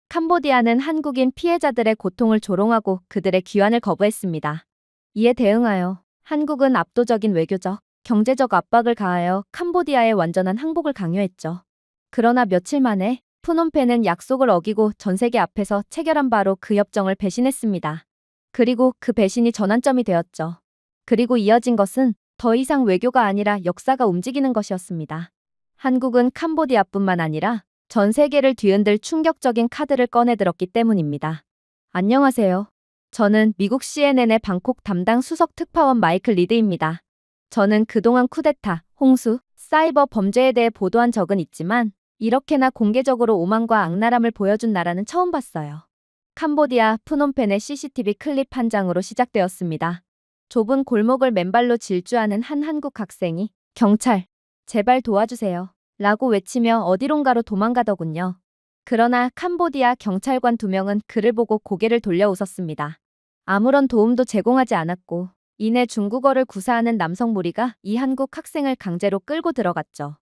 캄보디아는 한국인 피해자들의 고통을 조롱하고 그들의 귀환을 거부했습니다. 이에 대응하여 한국은 압도적인 외교적, 경제적 압박을 가하여 캄보디아의 완전한 항복을 강요했죠. 그러나 며칠 만에 푸놈펜은 약속을 어기고 전 세계 앞에서 체결한 바로 그 협정을 배신했습니다. 그리고 그 배신이 전환점이 되었죠. 그리고 이어진 것은 더 이상 외교가 아니라 역사가 움직이는 것이었습니다. 한국은 캄보디아뿐만 아니라 전 세계를 뒤흔들 충격적인 카드를 꺼내들었기 때문입니다. 안녕하세요. 저는 미국 CNN의 방콕 담당 수석 특파원 마이클 리드입니다. 저는 그동안 쿠데타, 홍수, 사이버 범죄에 대해 보도한 적은 있지만 이렇게나 공개적으로 오만과 악랄함을 보여준 나라는 처음 봤어요. 캄보디아 푸놈펜의 CCTV 클립 한 장으로 시작되었습니다. 좁은 골목을 맨발로 질주하는 한 한국 학생이 경찰, 제발 도와주세요. 라고 외치며 어디론가로 도망가더군요. 그러나 캄보디아 경찰관 2명은 그를 보고 고개를 돌려 웃었습니다. 아무런 도움도 제공하지 않았고 이내 중국어를 구사하는 남성 무리가 이 한국 학생을 강제로 끌고 들어갔죠.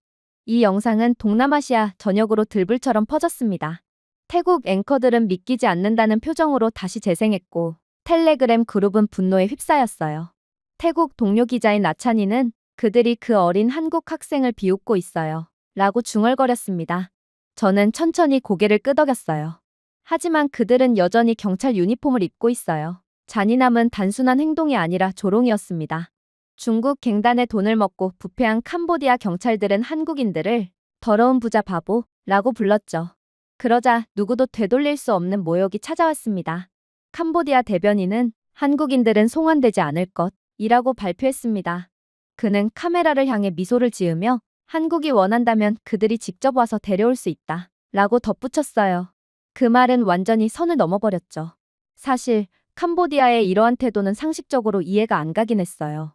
이 영상은 동남아시아 전역으로 들불처럼 퍼졌습니다. 태국 앵커들은 믿기지 않는다는 표정으로 다시 재생했고 텔레그램 그룹은 분노에 휩싸였어요. 태국 동료 기자인 나찬이는 그들이 그 어린 한국 학생을 비웃고 있어요. 라고 중얼거렸습니다. 저는 천천히 고개를 끄덕였어요. 하지만 그들은 여전히 경찰 유니폼을 입고 있어요. 잔인함은 단순한 행동이 아니라 조롱이었습니다. 중국 갱단의 돈을 먹고 부패한 캄보디아 경찰들은 한국인들을 더러운 부자 바보라고 불렀죠. 그러자 누구도 되돌릴 수 없는 모욕이 찾아왔습니다. 캄보디아 대변인은 한국인들은 송환되지 않을 것이라고 발표했습니다. 그는 카메라를 향해 미소를 지으며 한국이 원한다면 그들이 직접 와서 데려올 수 있다 라고 덧붙였어요. 그 말은 완전히 선을 넘어버렸죠. 사실 캄보디아의 이러한 태도는 상식적으로 이해가 안 가긴 했어요.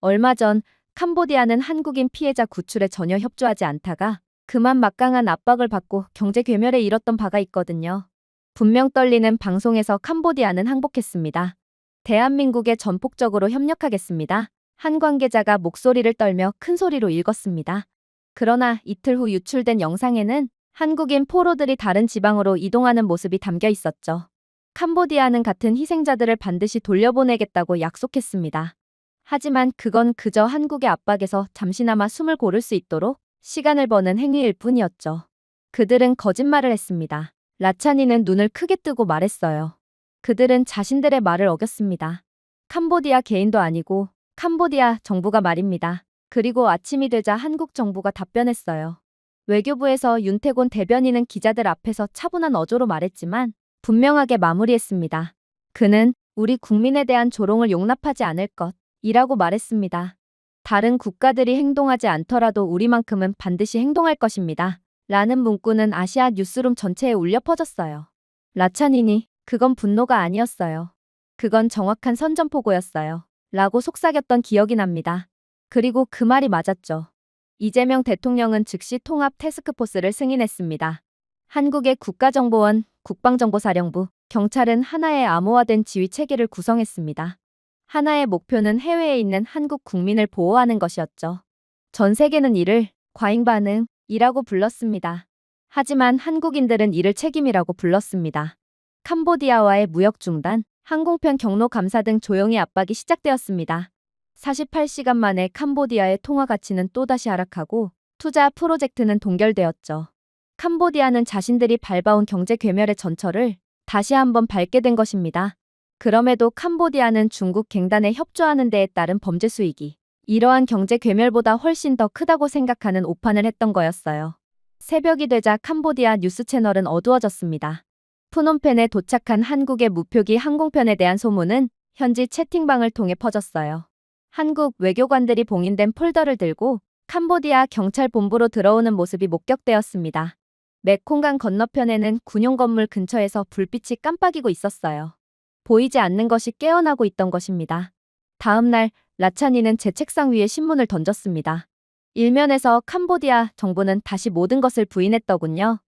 얼마 전 캄보디아는 한국인 피해자 구출에 전혀 협조하지 않다가 그만 막강한 압박을 받고 경제 괴멸에 이뤘던 바가 있거든요. 분명 떨리는 방송에서 캄보디아는 항복했습니다. 대한민국에 전폭적으로 협력하겠습니다. 한 관계자가 목소리를 떨며 큰 소리로 읽었습니다. 그러나 이틀 후 유출된 영상에는 한국인 포로들이 다른 지방으로 이동하는 모습이 담겨 있었죠. 캄보디아는 같은 희생자들을 반드시 돌려보내겠다고 약속했습니다. 하지만 그건 그저 한국의 압박에서 잠시나마 숨을 고를 수 있도록 시간을 버는 행위일 뿐이었죠. 그들은 거짓말을 했습니다. 라찬이는 눈을 크게 뜨고 말했어요. 그들은 자신들의 말을 어겼습니다. 캄보디아 개인도 아니고 캄보디아 정부가 말입니다. 그리고 아침이 되자 한국 정부가 답변했어요. 외교부에서 윤태곤 대변인은 기자들 앞에서 차분한 어조로 말했지만 분명하게 마무리했습니다. 그는 우리 국민에 대한 조롱을 용납하지 않을 것이라고 말했습니다. 다른 국가들이 행동하지 않더라도 우리만큼은 반드시 행동할 것입니다. 라는 문구는 아시아 뉴스룸 전체에 울려 퍼졌어요. 라찬이니 그건 분노가 아니었어요. 그건 정확한 선전포고였어요. 라고 속삭였던 기억이 납니다. 그리고 그 말이 맞았죠. 이재명 대통령은 즉시 통합 태스크포스를 승인했습니다. 한국의 국가정보원, 국방정보사령부, 경찰은 하나의 암호화된 지휘 체계를 구성했습니다. 하나의 목표는 해외에 있는 한국 국민을 보호하는 것이었죠. 전 세계는 이를 과잉반응이라고 불렀습니다. 하지만 한국인들은 이를 책임이라고 불렀습니다. 캄보디아와의 무역 중단, 항공편 경로 감사 등 조용히 압박이 시작되었습니다. 48시간 만에 캄보디아의 통화 가치는 또다시 하락하고 투자 프로젝트는 동결되었죠. 캄보디아는 자신들이 밟아온 경제 괴멸의 전철을 다시 한번 밟게 된 것입니다. 그럼에도 캄보디아는 중국 갱단에 협조하는 데에 따른 범죄 수익이 이러한 경제 괴멸보다 훨씬 더 크다고 생각하는 오판을 했던 거였어요. 새벽이 되자 캄보디아 뉴스 채널은 어두워졌습니다. 푸놈펜에 도착한 한국의 무표기 항공편에 대한 소문은 현지 채팅방을 통해 퍼졌어요. 한국 외교관들이 봉인된 폴더를 들고 캄보디아 경찰 본부로 들어오는 모습이 목격되었습니다. 메콩강 건너편에는 군용 건물 근처에서 불빛이 깜빡이고 있었어요. 보이지 않는 것이 깨어나고 있던 것입니다. 다음 날 라찬이는 제 책상 위에 신문을 던졌습니다. 일면에서 캄보디아 정부는 다시 모든 것을 부인했더군요.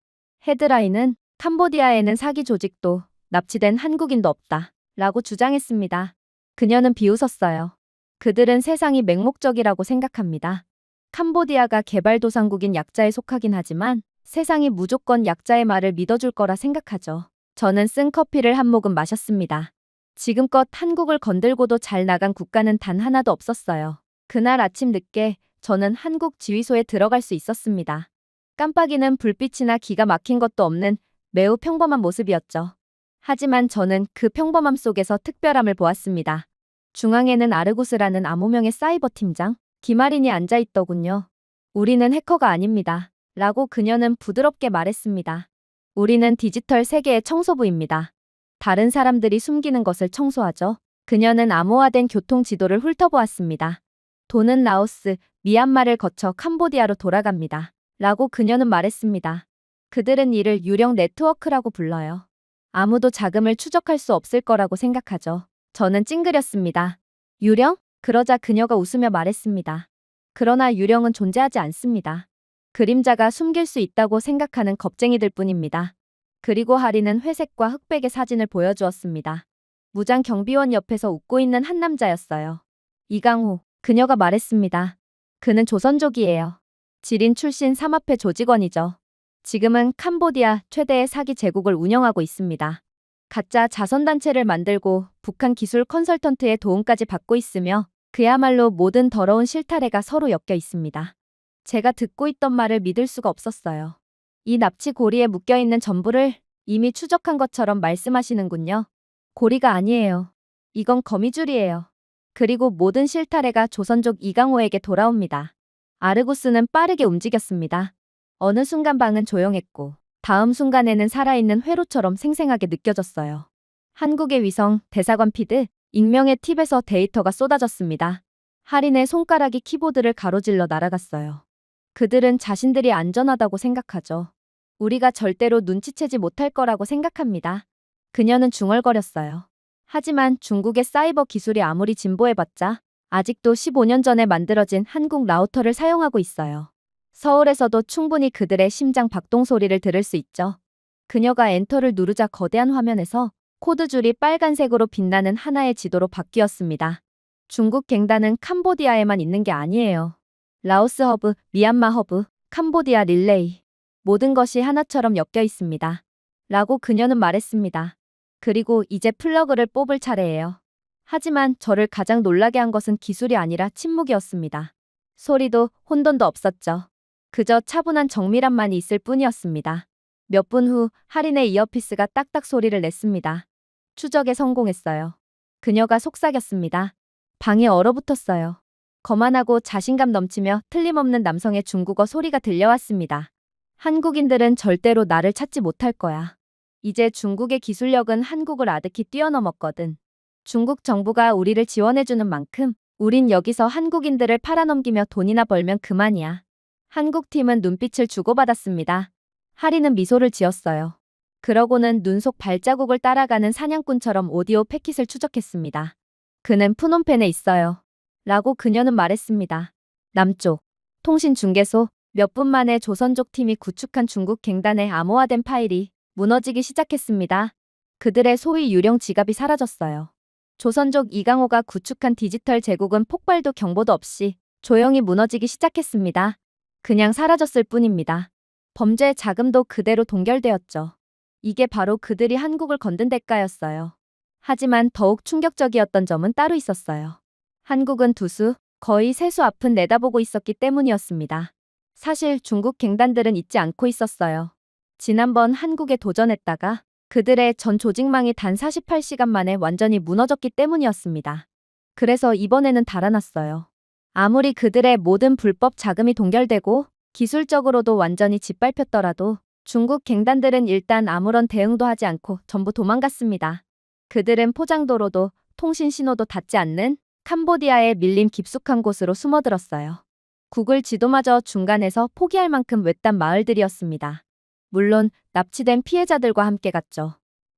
헤드라인은 캄보디아에는 사기 조직도 납치된 한국인도 없다 라고 주장했습니다. 그녀는 비웃었어요. 그들은 세상이 맹목적이라고 생각합니다. 캄보디아가 개발도상국인 약자에 속하긴 하지만 세상이 무조건 약자의 말을 믿어줄 거라 생각하죠. 저는 쓴 커피를 한 모금 마셨습니다. 지금껏 한국을 건들고도 잘 나간 국가는 단 하나도 없었어요. 그날 아침 늦게 저는 한국 지휘소에 들어갈 수 있었습니다. 깜빡이는 불빛이나 기가 막힌 것도 없는 매우 평범한 모습이었죠. 하지만 저는 그 평범함 속에서 특별함을 보았습니다. 중앙에는 아르고스라는 암호명의 사이버 팀장 김아린이 앉아 있더군요. 우리는 해커가 아닙니다. 라고 그녀는 부드럽게 말했습니다. 우리는 디지털 세계의 청소부입니다. 다른 사람들이 숨기는 것을 청소하죠. 그녀는 암호화된 교통 지도를 훑어보았습니다. 돈은 라오스, 미얀마를 거쳐 캄보디아로 돌아갑니다. 라고 그녀는 말했습니다. 그들은 이를 유령 네트워크라고 불러요. 아무도 자금을 추적할 수 없을 거라고 생각하죠. 저는 찡그렸습니다. 유령? 그러자 그녀가 웃으며 말했습니다. 그러나 유령은 존재하지 않습니다. 그림자가 숨길 수 있다고 생각하는 겁쟁이들 뿐입니다. 그리고 하리는 회색과 흑백의 사진을 보여주었습니다. 무장 경비원 옆에서 웃고 있는 한 남자였어요. 이강호, 그녀가 말했습니다. 그는 조선족이에요. 지린 출신 삼합회 조직원이죠. 지금은 캄보디아 최대의 사기 제국을 운영하고 있습니다. 가짜 자선단체를 만들고 북한 기술 컨설턴트의 도움까지 받고 있으며 그야말로 모든 더러운 실타래가 서로 엮여 있습니다. 제가 듣고 있던 말을 믿을 수가 없었어요. 이 납치 고리에 묶여있는 전부를 이미 추적한 것처럼 말씀하시는군요. 고리가 아니에요. 이건 거미줄이에요. 그리고 모든 실타래가 조선족 이강호에게 돌아옵니다. 아르고스는 빠르게 움직였습니다. 어느 순간 방은 조용했고 다음 순간에는 살아있는 회로처럼 생생하게 느껴졌어요. 한국의 위성, 대사관 피드, 익명의 팁에서 데이터가 쏟아졌습니다. 할인의 손가락이 키보드를 가로질러 날아갔어요. 그들은 자신들이 안전하다고 생각하죠. 우리가 절대로 눈치채지 못할 거라고 생각합니다. 그녀는 중얼거렸어요. 하지만 중국의 사이버 기술이 아무리 진보해봤자 아직도 15년 전에 만들어진 한국 라우터를 사용하고 있어요. 서울에서도 충분히 그들의 심장 박동 소리를 들을 수 있죠. 그녀가 엔터를 누르자 거대한 화면에서 코드줄이 빨간색으로 빛나는 하나의 지도로 바뀌었습니다. 중국 갱단은 캄보디아에만 있는 게 아니에요. 라오스 허브, 미얀마 허브, 캄보디아 릴레이. 모든 것이 하나처럼 엮여 있습니다. 라고 그녀는 말했습니다. 그리고 이제 플러그를 뽑을 차례예요. 하지만 저를 가장 놀라게 한 것은 기술이 아니라 침묵이었습니다. 소리도 혼돈도 없었죠. 그저 차분한 정밀함만이 있을 뿐이었습니다. 몇 분 후 할인의 이어피스가 딱딱 소리를 냈습니다. 추적에 성공했어요. 그녀가 속삭였습니다. 방이 얼어붙었어요. 거만하고 자신감 넘치며 틀림없는 남성의 중국어 소리가 들려왔습니다. 한국인들은 절대로 나를 찾지 못할 거야. 이제 중국의 기술력은 한국을 아득히 뛰어넘었거든. 중국 정부가 우리를 지원해주는 만큼 우린 여기서 한국인들을 팔아넘기며 돈이나 벌면 그만이야. 한국 팀은 눈빛을 주고받았습니다. 하리는 미소를 지었어요. 그러고는 눈 속 발자국을 따라가는 사냥꾼처럼 오디오 패킷을 추적했습니다. 그는 푸놈펜에 있어요. 라고 그녀는 말했습니다. 남쪽 통신 중개소. 몇 분 만에 조선족 팀이 구축한 중국 갱단의 암호화된 파일이 무너지기 시작했습니다. 그들의 소위 유령 지갑이 사라졌어요. 조선족 이강호가 구축한 디지털 제국은 폭발도 경보도 없이 조용히 무너지기 시작했습니다. 그냥 사라졌을 뿐입니다. 범죄 자금도 그대로 동결되었죠. 이게 바로 그들이 한국을 건든 대가였어요. 하지만 더욱 충격적이었던 점은 따로 있었어요. 한국은 두수, 거의 세수 앞은 내다보고 있었기 때문이었습니다. 사실 중국 갱단들은 잊지 않고 있었어요. 지난번 한국에 도전했다가 그들의 전 조직망이 단 48시간 만에 완전히 무너졌기 때문이었습니다. 그래서 이번에는 달아났어요. 아무리 그들의 모든 불법 자금이 동결되고 기술적으로도 완전히 짓밟혔더라도 중국 갱단들은 일단 아무런 대응도 하지 않고 전부 도망갔습니다. 그들은 포장도로도 통신 신호도 닿지 않는 캄보디아의 밀림 깊숙한 곳으로 숨어들었어요. 구글 지도마저 중간에서 포기할 만큼 외딴 마을들이었습니다. 물론 납치된 피해자들과 함께 갔죠.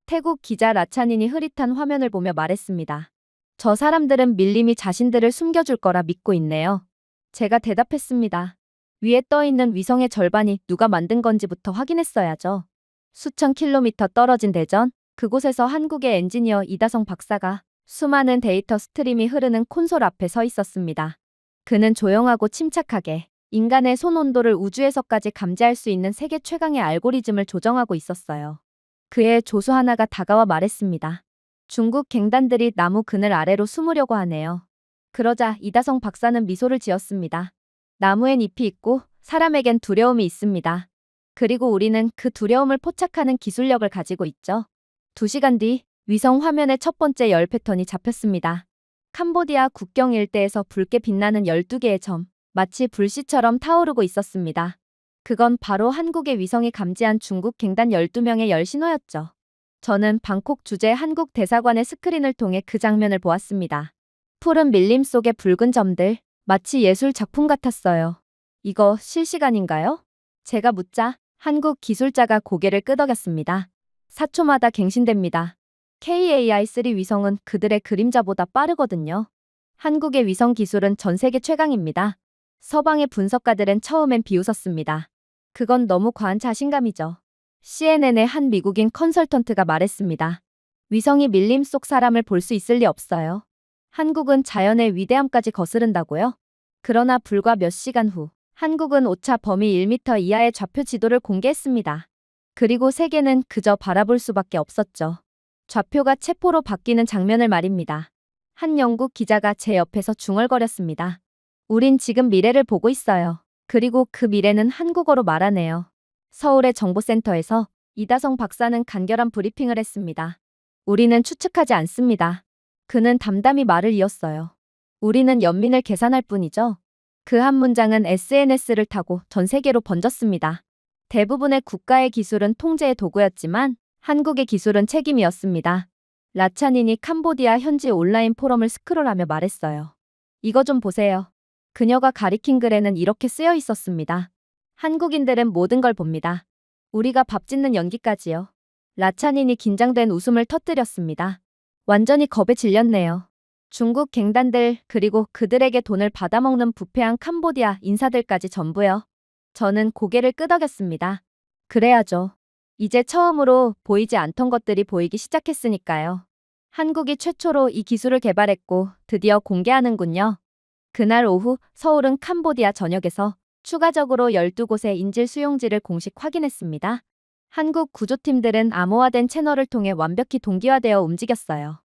태국 기자 라차닌이 흐릿한 화면을 보며 말했습니다. 저 사람들은 밀림이 자신들을 숨겨줄 거라 믿고 있네요. 제가 대답했습니다. 위에 떠있는 위성의 절반이 누가 만든 건지부터 확인했어야죠. 수천 킬로미터 떨어진 대전, 그곳에서 한국의 엔지니어 이다성 박사가 수많은 데이터 스트림이 흐르는 콘솔 앞에 서 있었습니다. 그는 조용하고 침착하게 인간의 손 온도를 우주에서까지 감지할 수 있는 세계 최강의 알고리즘을 조정하고 있었어요. 그의 조수 하나가 다가와 말했습니다. 중국 갱단들이 나무 그늘 아래로 숨으려고 하네요. 그러자 이다성 박사는 미소를 지었습니다. 나무엔 잎이 있고 사람에겐 두려움이 있습니다. 그리고 우리는 그 두려움을 포착하는 기술력을 가지고 있죠. 2시간 뒤 위성 화면의 첫 번째 열 패턴이 잡혔습니다. 캄보디아 국경 일대에서 붉게 빛나는 12개의 점, 마치 불씨처럼 타오르고 있었습니다. 그건 바로 한국의 위성이 감지한 중국 갱단 12명의 열 신호였죠. 저는 방콕 주재 한국 대사관의 스크린을 통해 그 장면을 보았습니다. 푸른 밀림 속의 붉은 점들, 마치 예술 작품 같았어요. 이거 실시간인가요? 제가 묻자 한국 기술자가 고개를 끄덕였습니다. 4초마다 갱신됩니다. KAI-3 위성은 그들의 그림자보다 빠르거든요. 한국의 위성 기술은 전 세계 최강입니다. 서방의 분석가들은 처음엔 비웃었습니다. 그건 너무 과한 자신감이죠. CNN의 한 미국인 컨설턴트가 말했습니다. 위성이 밀림 속 사람을 볼 수 있을 리 없어요. 한국은 자연의 위대함까지 거스른다고요? 그러나 불과 몇 시간 후 한국은 오차 범위 1m 이하의 좌표 지도를 공개했습니다. 그리고 세계는 그저 바라볼 수밖에 없었죠. 좌표가 체포로 바뀌는 장면을 말입니다. 한 영국 기자가 제 옆에서 중얼거렸습니다. 우린 지금 미래를 보고 있어요. 그리고 그 미래는 한국어로 말하네요. 서울의 정보센터에서 이다성 박사는 간결한 브리핑을 했습니다. 우리는 추측하지 않습니다. 그는 담담히 말을 이었어요. 우리는 연민을 계산할 뿐이죠. 그 한 문장은 SNS를 타고 전 세계로 번졌습니다. 대부분의 국가의 기술은 통제의 도구였지만 한국의 기술은 책임이었습니다. 라차닌이 캄보디아 현지 온라인 포럼을 스크롤하며 말했어요. 이거 좀 보세요. 그녀가 가리킨 글에는 이렇게 쓰여 있었습니다. 한국인들은 모든 걸 봅니다. 우리가 밥 짓는 연기까지요. 라차닌이 긴장된 웃음을 터뜨렸습니다. 완전히 겁에 질렸네요. 중국 갱단들 그리고 그들에게 돈을 받아먹는 부패한 캄보디아 인사들까지 전부요. 저는 고개를 끄덕였습니다. 그래야죠. 이제 처음으로 보이지 않던 것들이 보이기 시작했으니까요. 한국이 최초로 이 기술을 개발했고 드디어 공개하는군요. 그날 오후 서울은 캄보디아 전역에서 추가적으로 12곳의 인질 수용지를 공식 확인했습니다. 한국 구조팀들은 암호화된 채널을 통해 완벽히 동기화되어 움직였어요.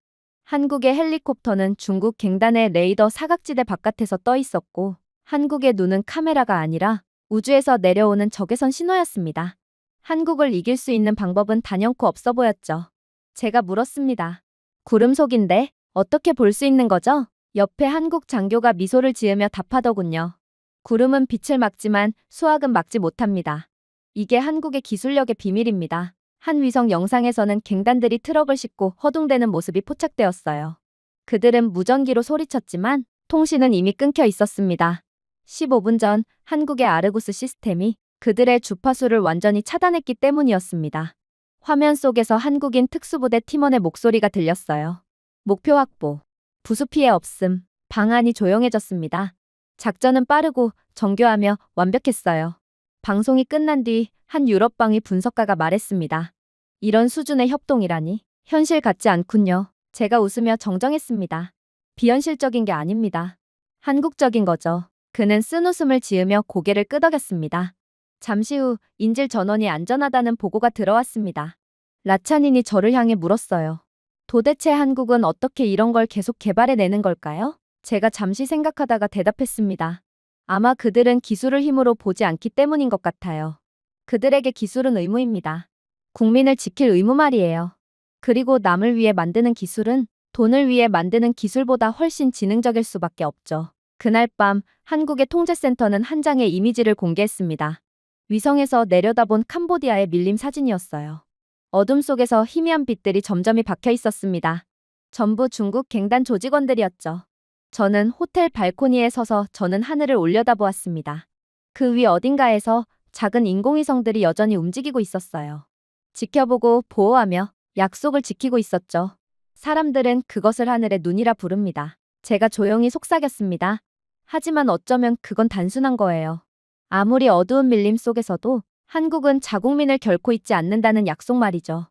한국의 헬리콥터는 중국 갱단의 레이더 사각지대 바깥에서 떠 있었고 한국의 눈은 카메라가 아니라 우주에서 내려오는 적외선 신호였습니다. 한국을 이길 수 있는 방법은 단연코 없어 보였죠. 제가 물었습니다. 구름 속인데 어떻게 볼 수 있는 거죠? 옆에 한국 장교가 미소를 지으며 답하더군요. 구름은 빛을 막지만 수학은 막지 못합니다. 이게 한국의 기술력의 비밀입니다. 한 위성 영상에서는 갱단들이 트럭을 싣고 허둥대는 모습이 포착되었어요. 그들은 무전기로 소리쳤지만 통신은 이미 끊겨 있었습니다. 15분 전 한국의 아르구스 시스템이 그들의 주파수를 완전히 차단했기 때문이었습니다. 화면 속에서 한국인 특수부대 팀원의 목소리가 들렸어요. 목표 확보. 부수 피해 없음. 방안이 조용해졌습니다. 작전은 빠르고 정교하며 완벽했어요. 방송이 끝난 뒤 한 유럽방위 분석가가 말했습니다. 이런 수준의 협동이라니 현실 같지 않군요. 제가 웃으며 정정했습니다. 비현실적인 게 아닙니다. 한국적인 거죠. 그는 쓴 웃음을 지으며 고개를 끄덕였습니다. 잠시 후 인질 전원이 안전하다는 보고가 들어왔습니다. 라차닌이 저를 향해 물었어요. 도대체 한국은 어떻게 이런 걸 계속 개발해내는 걸까요? 제가 잠시 생각하다가 대답했습니다. 아마 그들은 기술을 힘으로 보지 않기 때문인 것 같아요. 그들에게 기술은 의무입니다. 국민을 지킬 의무 말이에요. 그리고 남을 위해 만드는 기술은 돈을 위해 만드는 기술보다 훨씬 지능적일 수밖에 없죠. 그날 밤 한국의 통제센터는 한 장의 이미지를 공개했습니다. 위성에서 내려다본 캄보디아의 밀림 사진이었어요. 어둠 속에서 희미한 빛들이 점점이 박혀 있었습니다. 전부 중국 갱단 조직원들이었죠. 저는 호텔 발코니에 서서 저는 하늘을 올려다보았습니다. 그 위 어딘가에서 작은 인공위성들이 여전히 움직이고 있었어요. 지켜보고 보호하며 약속을 지키고 있었죠. 사람들은 그것을 하늘의 눈이라 부릅니다. 제가 조용히 속삭였습니다. 하지만 어쩌면 그건 단순한 거예요. 아무리 어두운 밀림 속에서도 한국은 자국민을 결코 잊지 않는다는 약속 말이죠.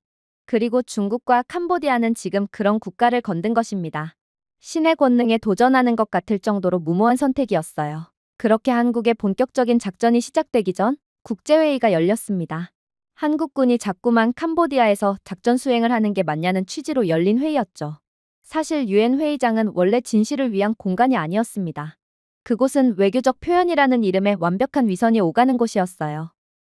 그리고 중국과 캄보디아는 지금 그런 국가를 건든 것입니다. 신의 권능에 도전하는 것 같을 정도로 무모한 선택이었어요. 그렇게 한국의 본격적인 작전이 시작되기 전 국제회의가 열렸습니다. 한국군이 자꾸만 캄보디아에서 작전 수행을 하는 게 맞냐는 취지로 열린 회의였죠. 사실 유엔 회의장은 원래 진실을 위한 공간이 아니었습니다. 그곳은 외교적 표현이라는 이름의 완벽한 위선이 오가는 곳이었어요.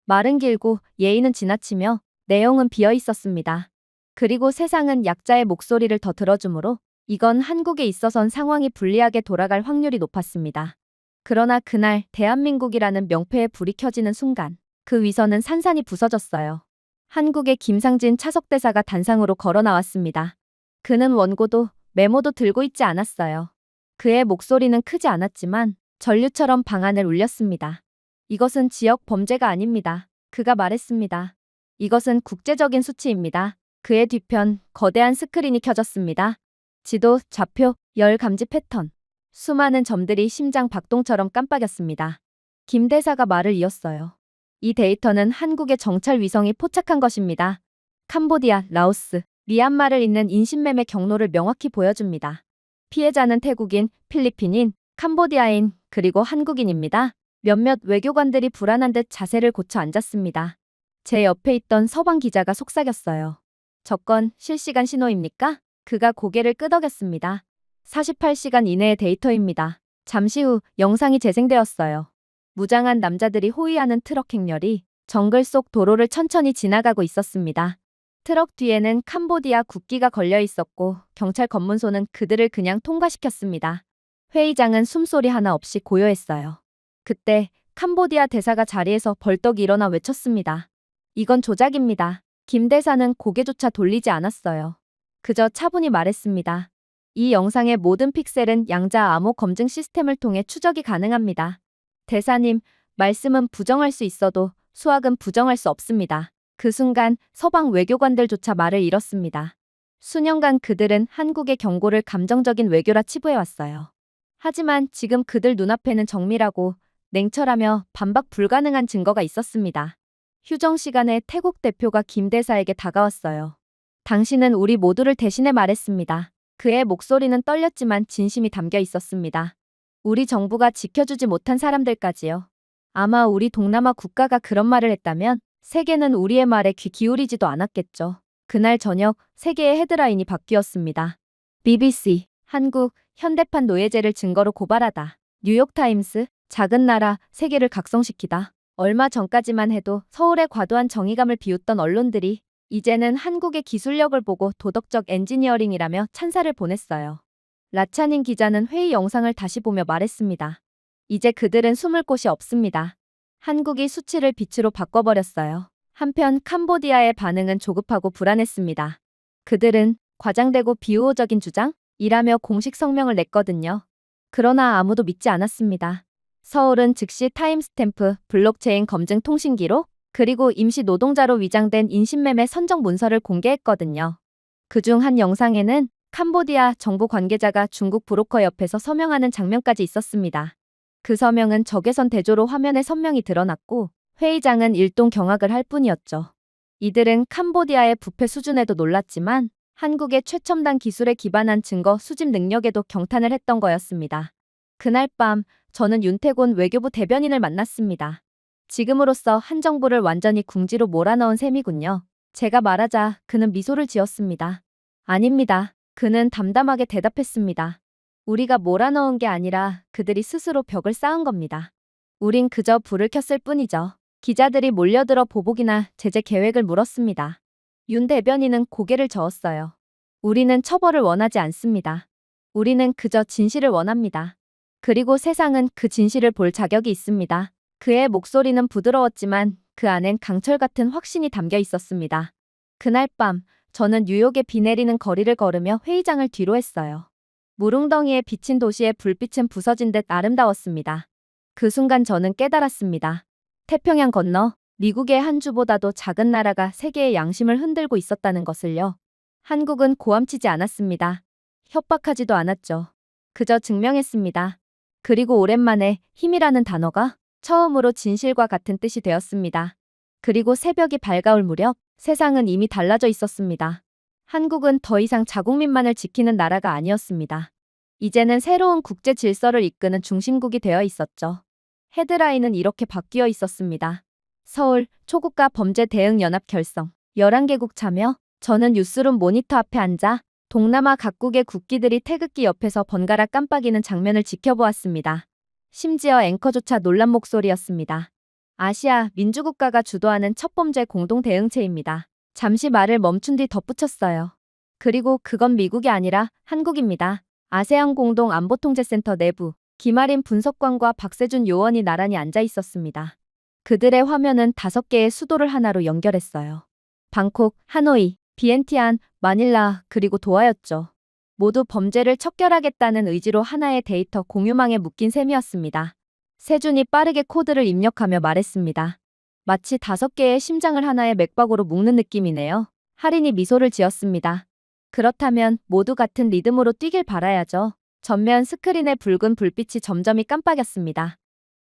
말은 길고 예의는 지나치며 내용은 비어 있었습니다. 그리고 세상은 약자의 목소리를 더 들어주므로 이건 한국에 있어선 상황이 불리하게 돌아갈 확률이 높았습니다. 그러나 그날 대한민국이라는 명패에 불이 켜지는 순간 그 위선은 산산이 부서졌어요. 한국의 김상진 차석대사가 단상으로 걸어 나왔습니다. 그는 원고도 메모도 들고 있지 않았어요. 그의 목소리는 크지 않았지만 전류처럼 방안을 울렸습니다. 이것은 지역 범죄가 아닙니다. 그가 말했습니다. 이것은 국제적인 수치입니다. 그의 뒤편 거대한 스크린이 켜졌습니다. 지도, 좌표, 열 감지 패턴. 수많은 점들이 심장 박동처럼 깜빡였습니다. 김 대사가 말을 이었어요. 이 데이터는 한국의 정찰 위성이 포착한 것입니다. 캄보디아, 라오스, 미얀마를 잇는 인신매매 경로를 명확히 보여줍니다. 피해자는 태국인, 필리핀인, 캄보디아인, 그리고 한국인입니다. 몇몇 외교관들이 불안한 듯 자세를 고쳐 앉았습니다. 제 옆에 있던 서방 기자가 속삭였어요. 저 건 실시간 신호입니까? 그가 고개를 끄덕였습니다. 48시간 이내의 데이터입니다. 잠시 후 영상이 재생되었어요. 무장한 남자들이 호위하는 트럭 행렬이 정글 속 도로를 천천히 지나가고 있었습니다. 트럭 뒤에는 캄보디아 국기가 걸려 있었고 경찰 검문소는 그들을 그냥 통과시켰습니다. 회의장은 숨소리 하나 없이 고요했어요. 그때 캄보디아 대사가 자리에서 벌떡 일어나 외쳤습니다. 이건 조작입니다. 김 대사는 고개조차 돌리지 않았어요. 그저 차분히 말했습니다. 이 영상의 모든 픽셀은 양자 암호 검증 시스템을 통해 추적이 가능합니다. 대사님, 말씀은 부정할 수 있어도 수학은 부정할 수 없습니다. 그 순간 서방 외교관들조차 말을 잃었습니다. 수년간 그들은 한국의 경고를 감정적인 외교라 치부해왔어요. 하지만 지금 그들 눈앞에는 정밀하고 냉철하며 반박 불가능한 증거가 있었습니다. 휴정 시간에 태국 대표가 김 대사에게 다가왔어요. 당신은 우리 모두를 대신해 말했습니다. 그의 목소리는 떨렸지만 진심이 담겨 있었습니다. 우리 정부가 지켜주지 못한 사람들까지요. 아마 우리 동남아 국가가 그런 말을 했다면 세계는 우리의 말에 귀 기울이지도 않았겠죠. 그날 저녁 세계의 헤드라인이 바뀌었습니다. BBC, 한국, 현대판 노예제를 증거로 고발하다. 뉴욕타임스, 작은 나라, 세계를 각성시키다. 얼마 전까지만 해도 서울의 과도한 정의감을 비웃던 언론들이 이제는 한국의 기술력을 보고 도덕적 엔지니어링이라며 찬사를 보냈어요. 라차닌 기자는 회의 영상을 다시 보며 말했습니다. 이제 그들은 숨을 곳이 없습니다. 한국이 수치를 빛으로 바꿔버렸어요. 한편 캄보디아의 반응은 조급하고 불안했습니다. 그들은 과장되고 비우호적인 주장이라며 공식 성명을 냈거든요. 그러나 아무도 믿지 않았습니다. 서울은 즉시 타임스탬프, 블록체인 검증 통신 기록, 그리고 임시 노동자로 위장된 인신매매 선정 문서를 공개했거든요. 그중 한 영상에는 캄보디아 정부 관계자가 중국 브로커 옆에서 서명하는 장면까지 있었습니다. 그 서명은 적외선 대조로 화면에 선명히 드러났고 회의장은 일동 경악을 할 뿐이었죠. 이들은 캄보디아의 부패 수준에도 놀랐지만 한국의 최첨단 기술에 기반한 증거 수집 능력에도 경탄을 했던 거였습니다. 그날 밤 저는 윤태곤 외교부 대변인을 만났습니다. 지금으로서 한 정부를 완전히 궁지로 몰아넣은 셈이군요. 제가 말하자 그는 미소를 지었습니다. 아닙니다. 그는 담담하게 대답했습니다. 우리가 몰아넣은 게 아니라 그들이 스스로 벽을 쌓은 겁니다. 우린 그저 불을 켰을 뿐이죠. 기자들이 몰려들어 보복이나 제재 계획을 물었습니다. 윤 대변인은 고개를 저었어요. 우리는 처벌을 원하지 않습니다. 우리는 그저 진실을 원합니다. 그리고 세상은 그 진실을 볼 자격이 있습니다. 그의 목소리는 부드러웠지만 그 안엔 강철 같은 확신이 담겨 있었습니다. 그날 밤 저는 뉴욕의 비 내리는 거리를 걸으며 회의장을 뒤로 했어요. 무릉덩이에 비친 도시의 불빛은 부서진 듯 아름다웠습니다. 그 순간 저는 깨달았습니다. 태평양 건너 미국의 한 주보다도 작은 나라가 세계의 양심을 흔들고 있었다는 것을요. 한국은 고함치지 않았습니다. 협박하지도 않았죠. 그저 증명했습니다. 그리고 오랜만에 힘이라는 단어가 처음으로 진실과 같은 뜻이 되었습니다. 그리고 새벽이 밝아올 무렵 세상은 이미 달라져 있었습니다. 한국은 더 이상 자국민만을 지키는 나라가 아니었습니다. 이제는 새로운 국제 질서를 이끄는 중심국이 되어 있었죠. 헤드라인은 이렇게 바뀌어 있었습니다. 서울 초국가 범죄 대응 연합 결성. 11개국 참여. 저는 뉴스룸 모니터 앞에 앉아 동남아 각국의 국기들이 태극기 옆에서 번갈아 깜빡이는 장면을 지켜보았습니다. 심지어 앵커조차 놀란 목소리였습니다. 아시아 민주국가가 주도하는 첫 범죄 공동 대응체입니다. 잠시 말을 멈춘 뒤 덧붙였어요. 그리고 그건 미국이 아니라 한국입니다. 아세안 공동 안보통제센터 내부 김아린 분석관과 박세준 요원이 나란히 앉아 있었습니다. 그들의 화면은 5개의 수도를 하나로 연결했어요. 방콕, 하노이, 비엔티안, 마닐라, 그리고 도하였죠. 모두 범죄를 척결하겠다는 의지로 하나의 데이터 공유망에 묶인 셈이었습니다. 세준이 빠르게 코드를 입력하며 말했습니다. 마치 5개의 심장을 하나의 맥박으로 묶는 느낌이네요. 할인이 미소를 지었습니다. 그렇다면 모두 같은 리듬으로 뛰길 바라야죠. 전면 스크린의 붉은 불빛이 점점이 깜빡였습니다.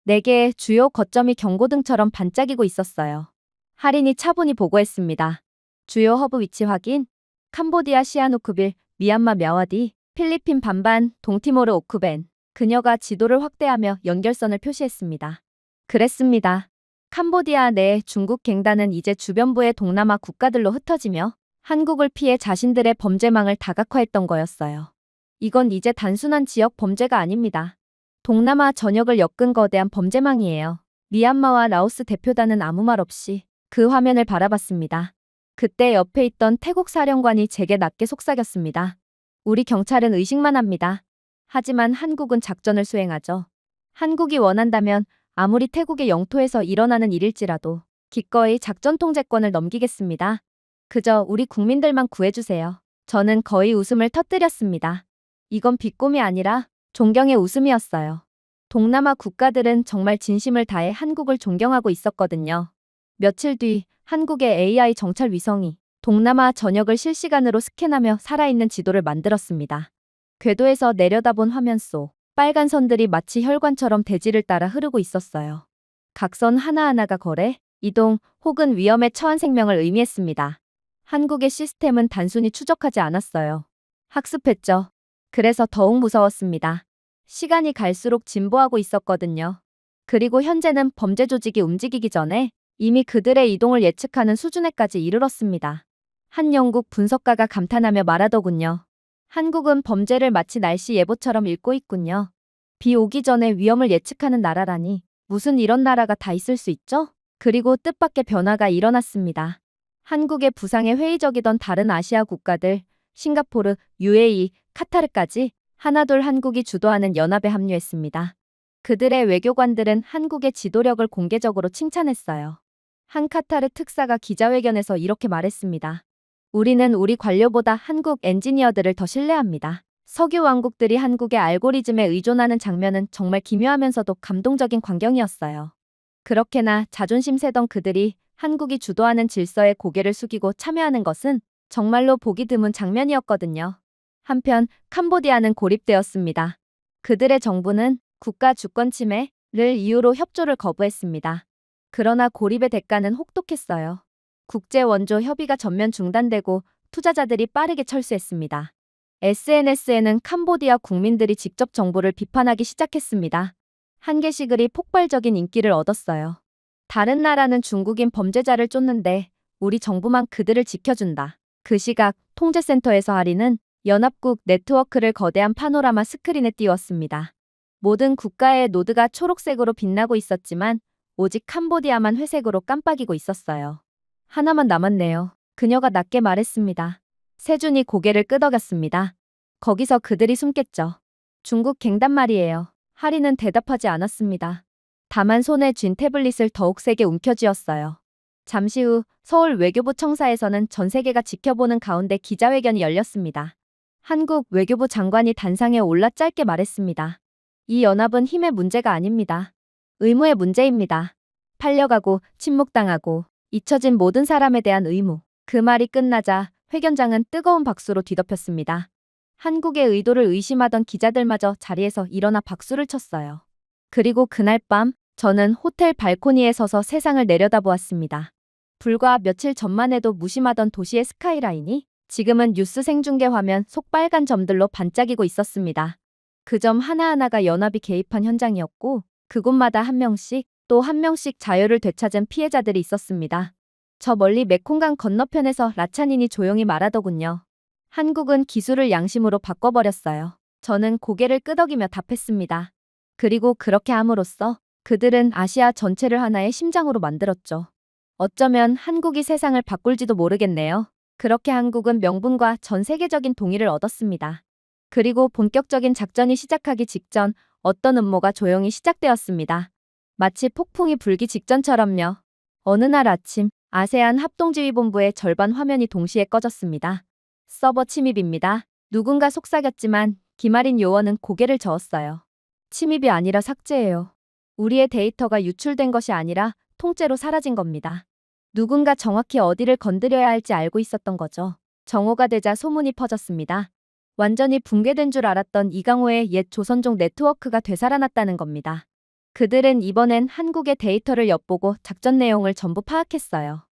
4개의 주요 거점이 경고등처럼 반짝이고 있었어요. 할인이 차분히 보고했습니다. 주요 허브 위치 확인. 캄보디아 시아누크빌, 미얀마 мя와디, 필리핀 반반, 동티모르 오크벤. 그녀가 지도를 확대하며 연결선을 표시했습니다. 그랬습니다. 캄보디아 내 중국 갱단은 이제 주변부의 동남아 국가들로 흩어지며 한국을 피해 자신들의 범죄망을 다각화했던 거였어요. 이건 이제 단순한 지역 범죄가 아닙니다. 동남아 전역을 엮은 거대한 범죄망이에요. 미얀마와 라오스 대표단은 아무 말 없이 그 화면을 바라봤습니다. 그때 옆에 있던 태국 사령관이 제게 낮게 속삭였습니다. 우리 경찰은 의식만 합니다. 하지만 한국은 작전을 수행하죠. 한국이 원한다면 아무리 태국의 영토에서 일어나는 일일지라도 기꺼이 작전 통제권을 넘기겠습니다. 그저 우리 국민들만 구해주세요. 저는 거의 웃음을 터뜨렸습니다. 이건 비꼼이 아니라 존경의 웃음이었어요. 동남아 국가들은 정말 진심을 다해 한국을 존경하고 있었거든요. 며칠 뒤 한국의 AI 정찰 위성이 동남아 전역을 실시간으로 스캔하며 살아있는 지도를 만들었습니다. 궤도에서 내려다본 화면 속 빨간 선들이 마치 혈관처럼 대지를 따라 흐르고 있었어요. 각선 하나하나가 거래, 이동 혹은 위험에 처한 생명을 의미했습니다. 한국의 시스템은 단순히 추적하지 않았어요. 학습했죠. 그래서 더욱 무서웠습니다. 시간이 갈수록 진보하고 있었거든요. 그리고 현재는 범죄 조직이 움직이기 전에 이미 그들의 이동을 예측하는 수준에까지 이르렀습니다. 한 영국 분석가가 감탄하며 말하더군요. 한국은 범죄를 마치 날씨 예보처럼 읽고 있군요. 비 오기 전에 위험을 예측하는 나라라니 무슨 이런 나라가 다 있을 수 있죠? 그리고 뜻밖의 변화가 일어났습니다. 한국의 부상에 회의적이던 다른 아시아 국가들, 싱가포르, UAE, 카타르까지 하나둘 한국이 주도하는 연합에 합류했습니다. 그들의 외교관들은 한국의 지도력을 공개적으로 칭찬했어요. 한 카타르 특사가 기자회견에서 이렇게 말했습니다. 우리는 우리 관료보다 한국 엔지니어들을 더 신뢰합니다. 석유 왕국들이 한국의 알고리즘에 의존하는 장면은 정말 기묘하면서도 감동적인 광경이었어요. 그렇게나 자존심 세던 그들이 한국이 주도하는 질서에 고개를 숙이고 참여하는 것은 정말로 보기 드문 장면이었거든요. 한편 캄보디아는 고립되었습니다. 그들의 정부는 국가 주권 침해를 이유로 협조를 거부했습니다. 그러나 고립의 대가는 혹독했어요. 국제 원조 협의가 전면 중단되고 투자자들이 빠르게 철수했습니다. SNS에는 캄보디아 국민들이 직접 정부를 비판하기 시작했습니다. 한 게시글이 폭발적인 인기를 얻었어요. 다른 나라는 중국인 범죄자를 쫓는데 우리 정부만 그들을 지켜준다. 그 시각 통제센터에서 할인은 연합국 네트워크를 거대한 파노라마 스크린에 띄웠습니다. 모든 국가의 노드가 초록색으로 빛나고 있었지만 오직 캄보디아만 회색으로 깜빡이고 있었어요. 하나만 남았네요. 그녀가 낮게 말했습니다. 세준이 고개를 끄덕였습니다. 거기서 그들이 숨겠죠. 중국 갱단 말이에요. 할인은 대답하지 않았습니다. 다만 손에 쥔 태블릿을 더욱 세게 움켜쥐었어요. 잠시 후 서울 외교부 청사에서는 전 세계가 지켜보는 가운데 기자회견이 열렸습니다. 한국 외교부 장관이 단상에 올라 짧게 말했습니다. 이 연합은 힘의 문제가 아닙니다. 의무의 문제입니다. 팔려가고 침묵당하고 잊혀진 모든 사람에 대한 의무. 그 말이 끝나자 회견장은 뜨거운 박수로 뒤덮였습니다. 한국의 의도를 의심하던 기자들마저 자리에서 일어나 박수를 쳤어요. 그리고 그날 밤 저는 호텔 발코니에 서서 세상을 내려다보았습니다. 불과 며칠 전만 해도 무심하던 도시의 스카이라인이 지금은 뉴스 생중계 화면 속 빨간 점들로 반짝이고 있었습니다. 그 점 하나하나가 연합이 개입한 현장이었고 그곳마다 한 명씩 또 한 명씩 자유를 되찾은 피해자들이 있었습니다. 저 멀리 메콩강 건너편에서 라차닌이 조용히 말하더군요. 한국은 기술을 양심으로 바꿔버렸어요. 저는 고개를 끄덕이며 답했습니다. 그리고 그렇게 함으로써 그들은 아시아 전체를 하나의 심장으로 만들었죠. 어쩌면 한국이 세상을 바꿀지도 모르겠네요. 그렇게 한국은 명분과 전 세계적인 동의를 얻었습니다. 그리고 본격적인 작전이 시작하기 직전 어떤 음모가 조용히 시작되었습니다. 마치 폭풍이 불기 직전처럼요. 어느 날 아침 아세안 합동지휘본부의 절반 화면이 동시에 꺼졌습니다. 서버 침입입니다. 누군가 속삭였지만 기마린 요원은 고개를 저었어요. 침입이 아니라 삭제예요. 우리의 데이터가 유출된 것이 아니라 통째로 사라진 겁니다. 누군가 정확히 어디를 건드려야 할지 알고 있었던 거죠. 정오가 되자 소문이 퍼졌습니다. 완전히 붕괴된 줄 알았던 이강호의 옛 조선족 네트워크가 되살아났다는 겁니다. 그들은 이번엔 한국의 데이터를 엿보고 작전 내용을 전부 파악했어요.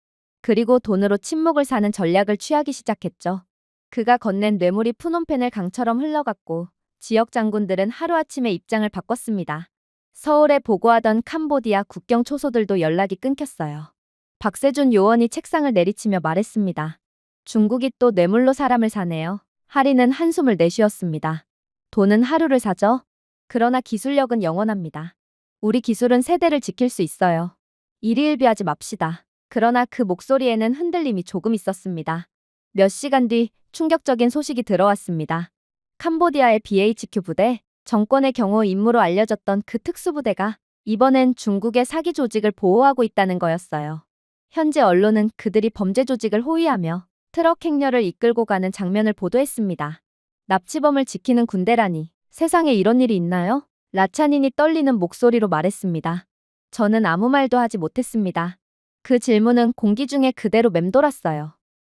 그리고 돈으로 침묵을 사는 전략을 취하기 시작했죠. 그가 건넨 뇌물이 푸놈펜을 강처럼 흘러갔고 지역 장군들은 하루아침에 입장을 바꿨습니다. 서울에 보고하던 캄보디아 국경 초소들도 연락이 끊겼어요. 박세준 요원이 책상을 내리치며 말했습니다. 중국이 또 뇌물로 사람을 사네요. 하리는 한숨을 내쉬었습니다. 돈은 하루를 사죠. 그러나 기술력은 영원합니다. 우리 기술은 세대를 지킬 수 있어요. 일희일비하지 맙시다. 그러나 그 목소리에는 흔들림이 조금 있었습니다. 몇 시간 뒤 충격적인 소식이 들어왔습니다. 캄보디아의 BHQ 부대, 정권의 경호 임무로 알려졌던 그 특수부대가 이번엔 중국의 사기 조직을 보호하고 있다는 거였어요. 현지 언론은 그들이 범죄 조직을 호위하며 트럭 행렬을 이끌고 가는 장면을 보도했습니다. 납치범을 지키는 군대라니 세상에 이런 일이 있나요? 라차닌이 떨리는 목소리로 말했습니다. 저는 아무 말도 하지 못했습니다. 그 질문은 공기 중에 그대로 맴돌았어요.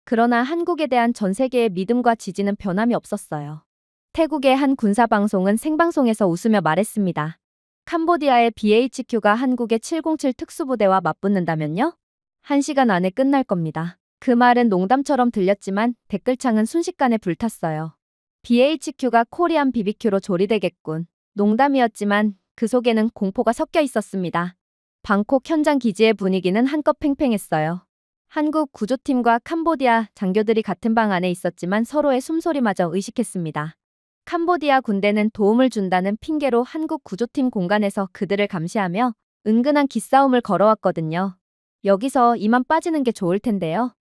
그러나 한국에 대한 전 세계의 믿음과 지지는 변함이 없었어요. 태국의 한 군사방송은 생방송에서 웃으며 말했습니다. 캄보디아의 BHQ가 한국의 707 특수부대와 맞붙는다면요? 1시간 안에 끝날 겁니다. 그 말은 농담처럼 들렸지만 댓글창은 순식간에 불탔어요. BHQ가 코리안 BBQ로 조리되겠군. 농담이었지만 그 속에는 공포가 섞여 있었습니다. 방콕 현장 기지의 분위기는 한껏 팽팽했어요. 한국 구조팀과 캄보디아 장교들이 같은 방 안에 있었지만 서로의 숨소리마저 의식했습니다. 캄보디아 군대는 도움을 준다는 핑계로 한국 구조팀 공간에서 그들을 감시하며 은근한 기싸움을 걸어왔거든요. 여기서 이만 빠지는 게 좋을 텐데요.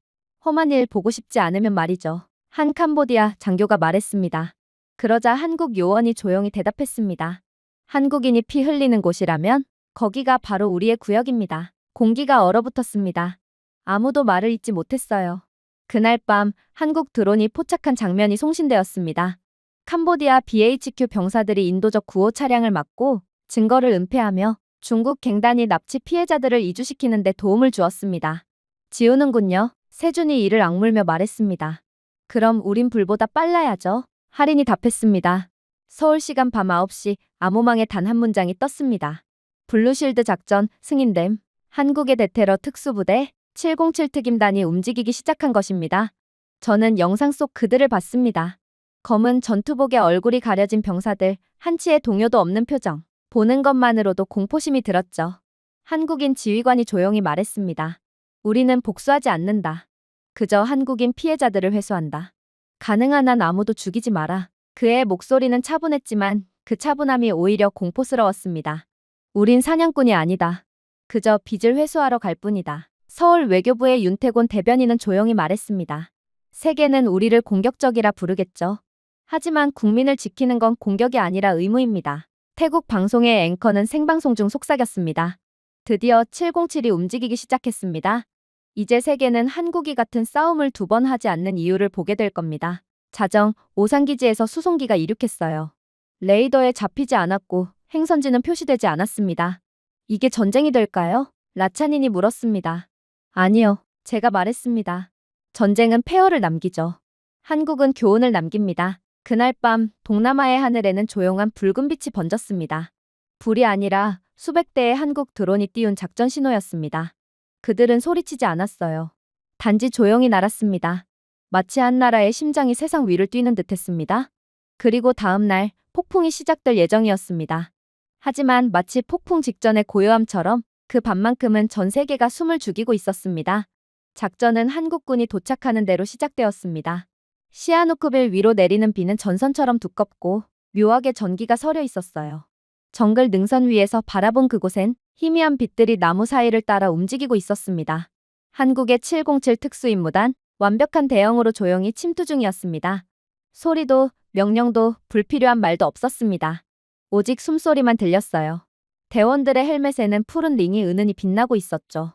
험한 일 보고 싶지 않으면 말이죠. 한 캄보디아 장교가 말했습니다. 그러자 한국 요원이 조용히 대답했습니다. 한국인이 피 흘리는 곳이라면 거기가 바로 우리의 구역입니다. 공기가 얼어붙었습니다. 아무도 말을 잇지 못했어요. 그날 밤 한국 드론이 포착한 장면이 송신되었습니다. 캄보디아 BHQ 병사들이 인도적 구호 차량을 막고 증거를 은폐하며 중국 갱단이 납치 피해자들을 이주시키는 데 도움을 주었습니다. 지우는군요. 세준이 이를 악물며 말했습니다. 그럼 우린 불보다 빨라야죠. 할인이 답했습니다. 서울 시간 밤 9시 암호망에 단 한 문장이 떴습니다. 블루실드 작전 승인됨. 한국의 대테러 특수부대 707 특임단이 움직이기 시작한 것입니다. 저는 영상 속 그들을 봤습니다. 검은 전투복에 얼굴이 가려진 병사들, 한치의 동요도 없는 표정. 보는 것만으로도 공포심이 들었죠. 한국인 지휘관이 조용히 말했습니다. 우리는 복수하지 않는다. 그저 한국인 피해자들을 회수한다. 가능한 한 아무도 죽이지 마라. 그의 목소리는 차분했지만 그 차분함이 오히려 공포스러웠습니다. 우린 사냥꾼이 아니다. 그저 빚을 회수하러 갈 뿐이다. 서울 외교부의 윤태곤 대변인은 조용히 말했습니다. 세계는 우리를 공격적이라 부르겠죠. 하지만 국민을 지키는 건 공격이 아니라 의무입니다. 태국 방송의 앵커는 생방송 중 속삭였습니다. 드디어 707이 움직이기 시작했습니다. 이제 세계는 한국이 같은 싸움을 2번 하지 않는 이유를 보게 될 겁니다. 자정, 오산기지에서 수송기가 이륙했어요. 레이더에 잡히지 않았고 행선지는 표시되지 않았습니다. 이게 전쟁이 될까요? 라차닌이 물었습니다. 아니요, 제가 말했습니다. 전쟁은 폐허를 남기죠. 한국은 교훈을 남깁니다. 그날 밤 동남아의 하늘에는 조용한 붉은 빛이 번졌습니다. 불이 아니라 수백 대의 한국 드론이 띄운 작전 신호였습니다. 그들은 소리치지 않았어요. 단지 조용히 날았습니다. 마치 한 나라의 심장이 세상 위를 뛰는 듯했습니다. 그리고 다음 날 폭풍이 시작될 예정이었습니다. 하지만 마치 폭풍 직전의 고요함처럼 그 밤만큼은 전 세계가 숨을 죽이고 있었습니다. 작전은 한국군이 도착하는 대로 시작되었습니다. 시아누크빌 위로 내리는 비는 전선처럼 두껍고 묘하게 전기가 서려 있었어요. 정글 능선 위에서 바라본 그곳엔 희미한 빛들이 나무 사이를 따라 움직이고 있었습니다. 한국의 707 특수임무단, 완벽한 대형으로 조용히 침투 중이었습니다. 소리도 명령도 불필요한 말도 없었습니다. 오직 숨소리만 들렸어요. 대원들의 헬멧에는 푸른 링이 은은히 빛나고 있었죠.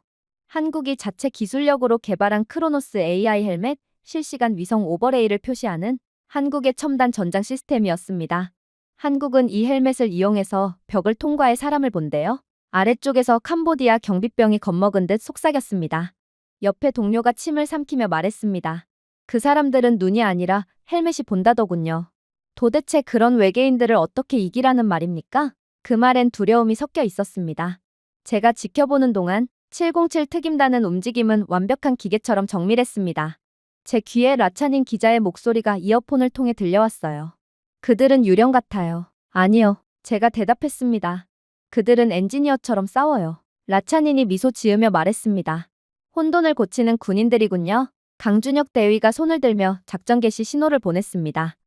한국이 자체 기술력으로 개발한 크로노스 AI 헬멧, 실시간 위성 오버레이를 표시하는 한국의 첨단 전장 시스템이었습니다. 한국은 이 헬멧을 이용해서 벽을 통과해 사람을 본대요. 아래쪽에서 캄보디아 경비병이 겁먹은 듯 속삭였습니다. 옆에 동료가 침을 삼키며 말했습니다. 그 사람들은 눈이 아니라 헬멧이 본다더군요. 도대체 그런 외계인들을 어떻게 이기라는 말입니까? 그 말엔 두려움이 섞여 있었습니다. 제가 지켜보는 동안 707 특임단은 움직임은 완벽한 기계처럼 정밀했습니다. 제 귀에 라차닌 기자의 목소리가 이어폰을 통해 들려왔어요. 그들은 유령 같아요. 아니요. 제가 대답했습니다. 그들은 엔지니어처럼 싸워요. 라차닌이 미소 지으며 말했습니다. 혼돈을 고치는 군인들이군요. 강준혁 대위가 손을 들며 작전 개시 신호를 보냈습니다.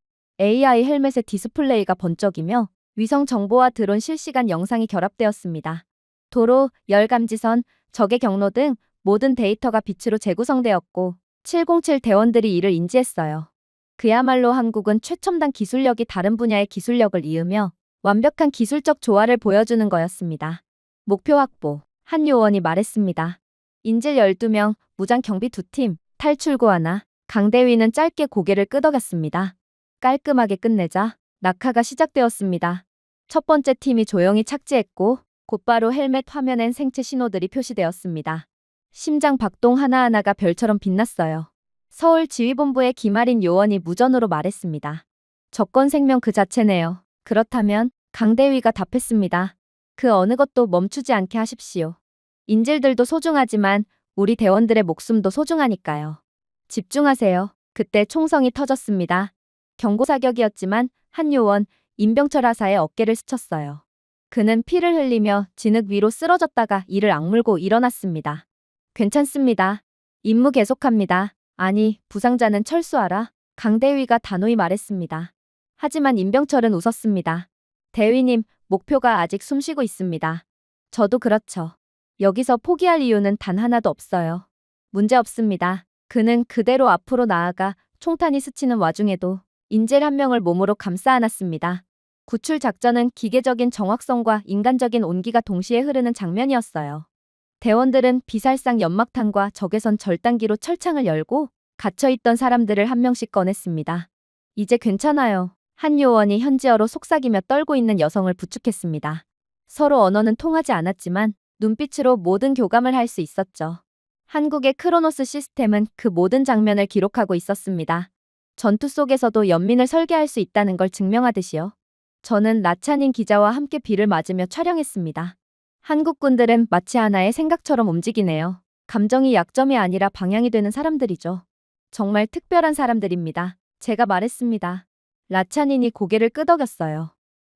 AI 헬멧의 디스플레이가 번쩍이며 위성 정보와 드론 실시간 영상이 결합되었습니다. 도로, 열 감지선, 적의 경로 등 모든 데이터가 빛으로 재구성되었고 707 대원들이 이를 인지했어요. 그야말로 한국은 최첨단 기술력이 다른 분야의 기술력을 이으며 완벽한 기술적 조화를 보여주는 거였습니다. 목표 확보, 한 요원이 말했습니다. 인질 12명, 무장 경비 2팀, 탈출구 하나. 강대위는 짧게 고개를 끄덕였습니다. 깔끔하게 끝내자 낙하가 시작되었습니다. 첫 번째 팀이 조용히 착지했고 곧바로 헬멧 화면엔 생체 신호들이 표시되었습니다. 심장 박동 하나하나가 별처럼 빛났어요. 서울 지휘본부의 김아린 요원이 무전으로 말했습니다. 적건 생명 그 자체네요. 그렇다면 강대위가 답했습니다. 그 어느 것도 멈추지 않게 하십시오. 인질들도 소중하지만 우리 대원들의 목숨도 소중하니까요. 집중하세요. 그때 총성이 터졌습니다. 경고사격이었지만 한 요원 임병철 하사의 어깨를 스쳤어요. 그는 피를 흘리며 진흙 위로 쓰러졌다가 이를 악물고 일어났습니다. 괜찮습니다. 임무 계속합니다. 아니, 부상자는 철수하라. 강대위가 단호히 말했습니다. 하지만 임병철은 웃었습니다. 대위님, 목표가 아직 숨쉬고 있습니다. 저도 그렇죠. 여기서 포기할 이유는 단 하나도 없어요. 문제 없습니다. 그는 그대로 앞으로 나아가 총탄이 스치는 와중에도 인질 한 명을 몸으로 감싸 안았습니다. 구출 작전은 기계적인 정확성과 인간적인 온기가 동시에 흐르는 장면이었어요. 대원들은 비살상 연막탄과 적외선 절단기로 철창을 열고 갇혀있던 사람들을 한 명씩 꺼냈습니다. 이제 괜찮아요. 한 요원이 현지어로 속삭이며 떨고 있는 여성을 부축했습니다. 서로 언어는 통하지 않았지만 눈빛으로 모든 교감을 할 수 있었죠. 한국의 크로노스 시스템은 그 모든 장면을 기록하고 있었습니다. 전투 속에서도 연민을 설계할 수 있다는 걸 증명하듯이요. 저는 라차닌 기자와 함께 비를 맞으며 촬영했습니다. 한국군들은 마치 하나의 생각처럼 움직이네요. 감정이 약점이 아니라 방향이 되는 사람들이죠. 정말 특별한 사람들입니다. 제가 말했습니다. 라차닌이 고개를 끄덕였어요.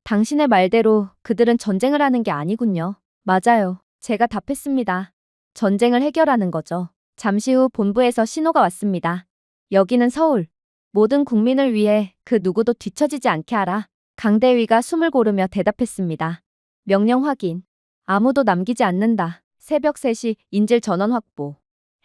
당신의 말대로 그들은 전쟁을 하는 게 아니군요. 맞아요. 제가 답했습니다. 전쟁을 해결하는 거죠. 잠시 후 본부에서 신호가 왔습니다. 여기는 서울. 모든 국민을 위해 그 누구도 뒤처지지 않게 하라. 강대위가 숨을 고르며 대답했습니다. 명령 확인. 아무도 남기지 않는다. 새벽 3시 인질 전원 확보.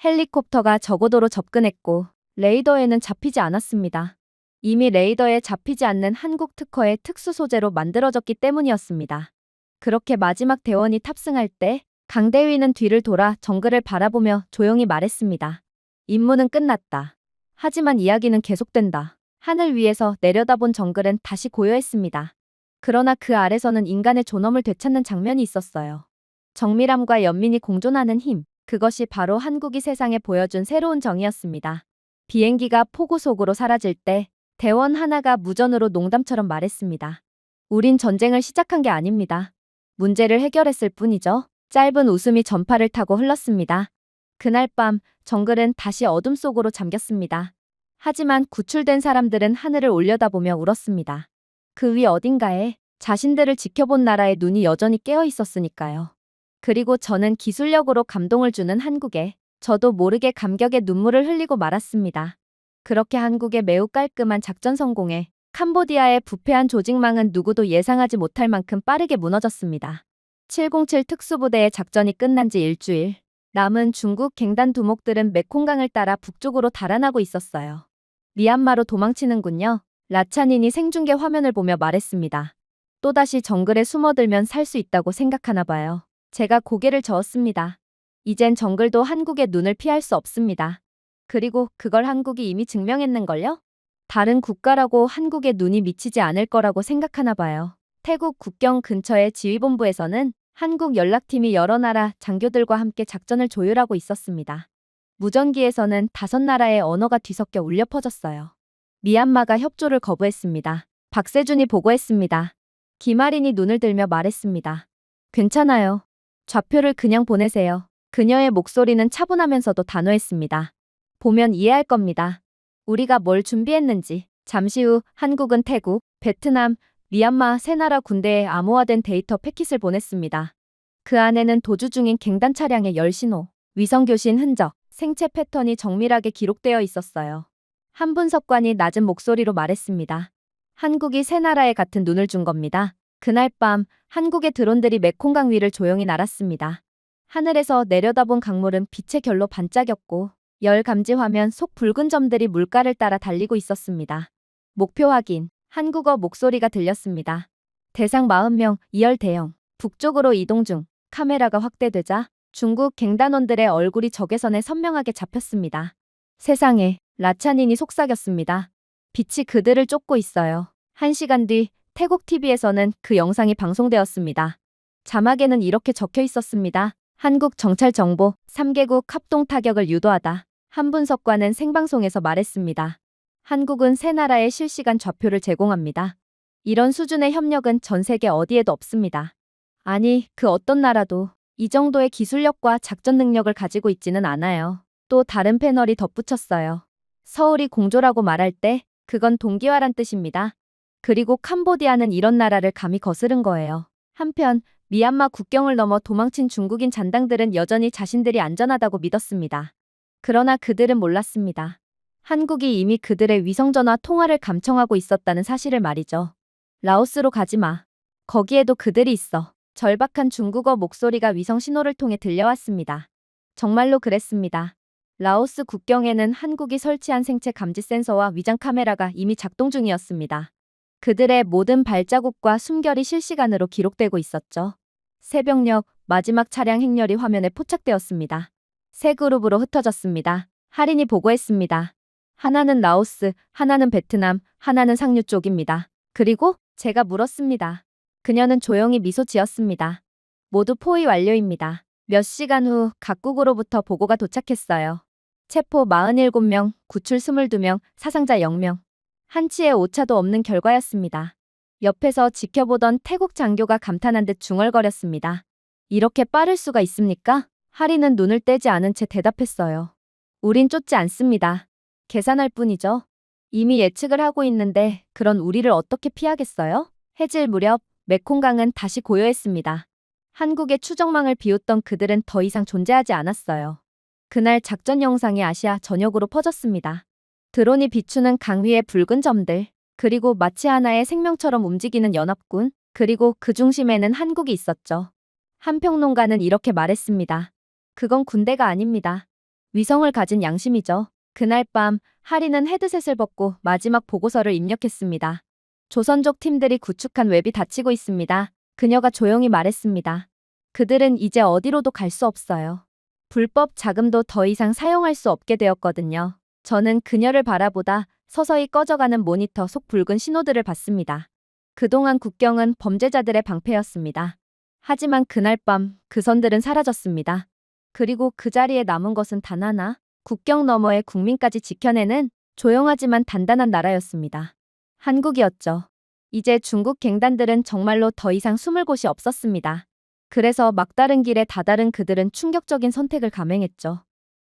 헬리콥터가 저고도로 접근했고 레이더에는 잡히지 않았습니다. 이미 레이더에 잡히지 않는 한국 특허의 특수 소재로 만들어졌기 때문이었습니다. 그렇게 마지막 대원이 탑승할 때 강대위는 뒤를 돌아 정글을 바라보며 조용히 말했습니다. 임무는 끝났다. 하지만 이야기는 계속된다. 하늘 위에서 내려다본 정글은 다시 고요했습니다. 그러나 그 아래서는 인간의 존엄을 되찾는 장면이 있었어요. 정밀함과 연민이 공존하는 힘, 그것이 바로 한국이 세상에 보여준 새로운 정의였습니다. 비행기가 폭우 속으로 사라질 때 대원 하나가 무전으로 농담처럼 말했습니다. 우린 전쟁을 시작한 게 아닙니다. 문제를 해결했을 뿐이죠. 짧은 웃음이 전파를 타고 흘렀습니다. 그날 밤 정글은 다시 어둠 속으로 잠겼습니다. 하지만 구출된 사람들은 하늘을 올려다보며 울었습니다. 그 위 어딘가에 자신들을 지켜본 나라의 눈이 여전히 깨어 있었으니까요. 그리고 저는 기술력으로 감동을 주는 한국에 저도 모르게 감격의 눈물을 흘리고 말았습니다. 그렇게 한국의 매우 깔끔한 작전 성공에 캄보디아의 부패한 조직망은 누구도 예상하지 못할 만큼 빠르게 무너졌습니다. 707 특수부대의 작전이 끝난 지 일주일, 남은 중국 갱단 두목들은 메콩강을 따라 북쪽으로 달아나고 있었어요. 미얀마로 도망치는군요. 라차닌이 생중계 화면을 보며 말했습니다. 또다시 정글에 숨어들면 살 수 있다고 생각하나 봐요. 제가 고개를 저었습니다. 이젠 정글도 한국의 눈을 피할 수 없습니다. 그리고 그걸 한국이 이미 증명했는걸요? 다른 국가라고 한국의 눈이 미치지 않을 거라고 생각하나 봐요. 태국 국경 근처의 지휘본부에서는 한국 연락팀이 여러 나라 장교들과 함께 작전을 조율하고 있었습니다. 무전기에서는 5나라의 언어가 뒤섞여 울려 퍼졌어요. 미얀마가 협조를 거부했습니다. 박세준이 보고했습니다. 김아린이 눈을 들며 말했습니다. 괜찮아요. 좌표를 그냥 보내세요. 그녀의 목소리는 차분하면서도 단호했습니다. 보면 이해할 겁니다. 우리가 뭘 준비했는지. 잠시 후 한국은 태국, 베트남, 미얀마 3나라 군대에 암호화된 데이터 패킷을 보냈습니다. 그 안에는 도주 중인 갱단 차량의 열신호, 위성교신 흔적, 생체 패턴이 정밀하게 기록되어 있었어요. 한분석관이 낮은 목소리로 말했습니다. 한국이 3나라에 같은 눈을 준 겁니다. 그날 밤 한국의 드론들이 메콩강 위를 조용히 날았습니다. 하늘에서 내려다본 강물은 빛의 결로 반짝였고 열 감지 화면 속 붉은 점들이 물가를 따라 달리고 있었습니다. 목표 확인. 한국어 목소리가 들렸습니다. 대상 40명, 2열 대형. 북쪽으로 이동 중. 카메라가 확대되자 중국 갱단원들의 얼굴이 적외선에 선명하게 잡혔습니다. 세상에, 라차닌이 속삭였습니다. 빛이 그들을 쫓고 있어요. 1시간 뒤 태국 TV에서는 그 영상이 방송되었습니다. 자막에는 이렇게 적혀 있었습니다. 한국 정찰 정보, 3개국 합동 타격을 유도하다. 한분석관은 생방송에서 말했습니다. 한국은 3나라의 실시간 좌표를 제공합니다. 이런 수준의 협력은 전 세계 어디에도 없습니다. 아니, 그 어떤 나라도 이 정도의 기술력과 작전 능력을 가지고 있지는 않아요. 또 다른 패널이 덧붙였어요. 서울이 공조라고 말할 때 그건 동기화란 뜻입니다. 그리고 캄보디아는 이런 나라를 감히 거스른 거예요. 한편 미얀마 국경을 넘어 도망친 중국인 잔당들은 여전히 자신들이 안전하다고 믿었습니다. 그러나 그들은 몰랐습니다. 한국이 이미 그들의 위성전화 통화를 감청하고 있었다는 사실을 말이죠. 라오스로 가지 마. 거기에도 그들이 있어. 절박한 중국어 목소리가 위성 신호를 통해 들려왔습니다. 정말로 그랬습니다. 라오스 국경에는 한국이 설치한 생체 감지 센서와 위장 카메라가 이미 작동 중이었습니다. 그들의 모든 발자국과 숨결이 실시간으로 기록되고 있었죠. 새벽녘 마지막 차량 행렬이 화면에 포착되었습니다. 세 그룹으로 흩어졌습니다. 할인이 보고했습니다. 하나는 라오스, 하나는 베트남, 하나는 상류 쪽입니다. 그리고 제가 물었습니다. 그녀는 조용히 미소 지었습니다. 모두 포위 완료입니다. 몇 시간 후 각국으로부터 보고가 도착했어요. 체포 47명, 구출 22명, 사상자 0명. 한치의 오차도 없는 결과였습니다. 옆에서 지켜보던 태국 장교가 감탄한 듯 중얼거렸습니다. 이렇게 빠를 수가 있습니까? 하리는 눈을 떼지 않은 채 대답했어요. 우린 쫓지 않습니다. 계산할 뿐이죠. 이미 예측을 하고 있는데 그런 우리를 어떻게 피하겠어요? 해질 무렵 메콩강은 다시 고요했습니다. 한국의 추정망을 비웃던 그들은 더 이상 존재하지 않았어요. 그날 작전 영상이 아시아 전역으로 퍼졌습니다. 드론이 비추는 강 위의 붉은 점들, 그리고 마치 하나의 생명처럼 움직이는 연합군, 그리고 그 중심에는 한국이 있었죠. 한 평론가는 이렇게 말했습니다. 그건 군대가 아닙니다. 위성을 가진 양심이죠. 그날 밤 하리는 헤드셋을 벗고 마지막 보고서를 입력했습니다. 조선족 팀들이 구축한 웹이 닫히고 있습니다. 그녀가 조용히 말했습니다. 그들은 이제 어디로도 갈 수 없어요. 불법 자금도 더 이상 사용할 수 없게 되었거든요. 저는 그녀를 바라보다 서서히 꺼져가는 모니터 속 붉은 신호들을 봤습니다. 그동안 국경은 범죄자들의 방패였습니다. 하지만 그날 밤 그 선들은 사라졌습니다. 그리고 그 자리에 남은 것은 단 하나, 국경 너머의 국민까지 지켜내는 조용하지만 단단한 나라였습니다. 한국이었죠. 이제 중국 갱단들은 정말로 더 이상 숨을 곳이 없었습니다. 그래서 막다른 길에 다다른 그들은 충격적인 선택을 감행했죠.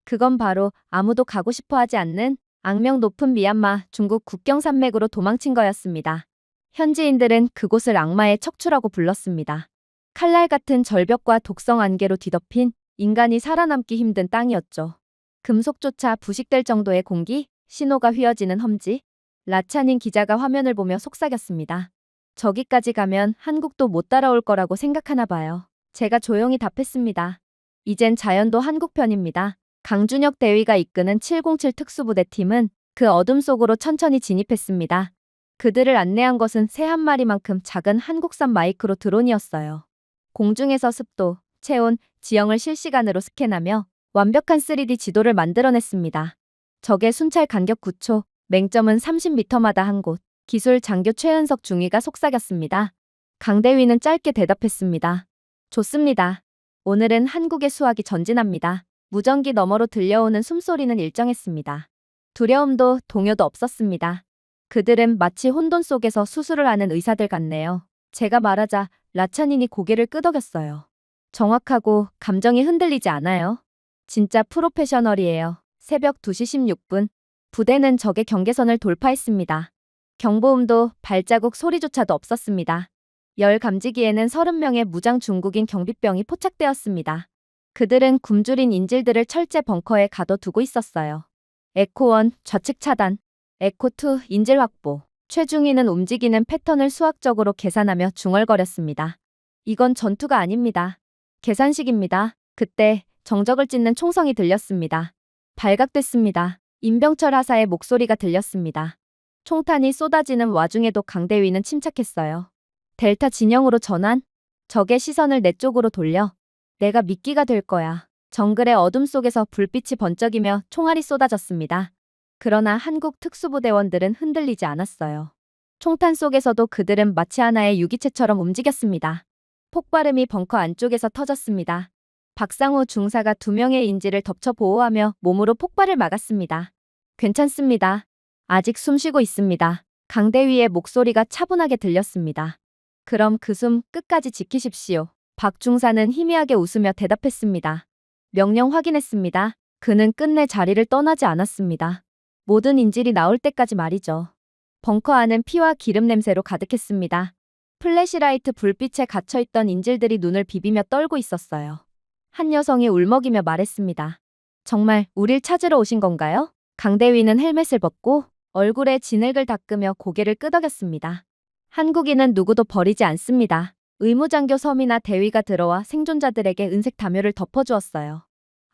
그건 바로 아무도 가고 싶어 하지 않는 악명 높은 미얀마, 중국 국경 산맥으로 도망친 거였습니다. 현지인들은 그곳을 악마의 척추라고 불렀습니다. 칼날 같은 절벽과 독성 안개로 뒤덮인 인간이 살아남기 힘든 땅이었죠. 금속조차 부식될 정도의 공기, 신호가 휘어지는 험지. 라차닌 기자가 화면을 보며 속삭였습니다. 저기까지 가면 한국도 못 따라올 거라고 생각하나 봐요. 제가 조용히 답했습니다. 이젠 자연도 한국 편입니다. 강준혁 대위가 이끄는 707 특수부대 팀은 그 어둠 속으로 천천히 진입했습니다. 그들을 안내한 것은 새 한 마리만큼 작은 한국산 마이크로 드론이었어요. 공중에서 습도, 체온, 지형을 실시간으로 스캔하며 완벽한 3D 지도를 만들어냈습니다. 적의 순찰 간격 9초, 맹점은 30m마다 한 곳. 기술 장교 최은석 중위가 속삭였습니다. 강대위는 짧게 대답했습니다. 좋습니다. 오늘은 한국의 수학이 전진합니다. 무전기 너머로 들려오는 숨소리는 일정했습니다. 두려움도 동요도 없었습니다. 그들은 마치 혼돈 속에서 수술을 하는 의사들 같네요. 제가 말하자 라차닌이 고개를 끄덕였어요. 정확하고 감정이 흔들리지 않아요. 진짜 프로페셔널이에요. 새벽 2시 16분, 부대는 적의 경계선을 돌파했습니다. 경보음도 발자국 소리조차도 없었습니다. 열 감지기에는 30명의 무장 중국인 경비병이 포착되었습니다. 그들은 굶주린 인질들을 철제 벙커에 가둬두고 있었어요. 에코1 좌측 차단, 에코2 인질 확보. 최중위는 움직이는 패턴을 수학적으로 계산하며 중얼거렸습니다. 이건 전투가 아닙니다. 계산식입니다. 그때 정적을 찢는 총성이 들렸습니다. 발각됐습니다. 임병철 하사의 목소리가 들렸습니다. 총탄이 쏟아지는 와중에도 강대위는 침착했어요. 델타 진영으로 전환. 적의 시선을 내 쪽으로 돌려. 내가 미끼가 될 거야. 정글의 어둠 속에서 불빛이 번쩍이며 총알이 쏟아졌습니다. 그러나 한국 특수부대원들은 흔들리지 않았어요. 총탄 속에서도 그들은 마치 하나의 유기체처럼 움직였습니다. 폭발음이 벙커 안쪽에서 터졌습니다. 박상우 중사가 2명의 인질을 덮쳐 보호하며 몸으로 폭발을 막았습니다. 괜찮습니다. 아직 숨쉬고 있습니다. 강대위의 목소리가 차분하게 들렸습니다. 그럼 그 숨 끝까지 지키십시오. 박 중사는 희미하게 웃으며 대답했습니다. 명령 확인했습니다. 그는 끝내 자리를 떠나지 않았습니다. 모든 인질이 나올 때까지 말이죠. 벙커 안은 피와 기름 냄새로 가득했습니다. 플래시라이트 불빛에 갇혀있던 인질들이 눈을 비비며 떨고 있었어요. 한 여성이 울먹이며 말했습니다. 정말 우릴 찾으러 오신 건가요? 강대위는 헬멧을 벗고 얼굴에 진흙을 닦으며 고개를 끄덕였습니다. 한국인은 누구도 버리지 않습니다. 의무장교 섬이나 대위가 들어와 생존자들에게 은색 담요를 덮어주었어요.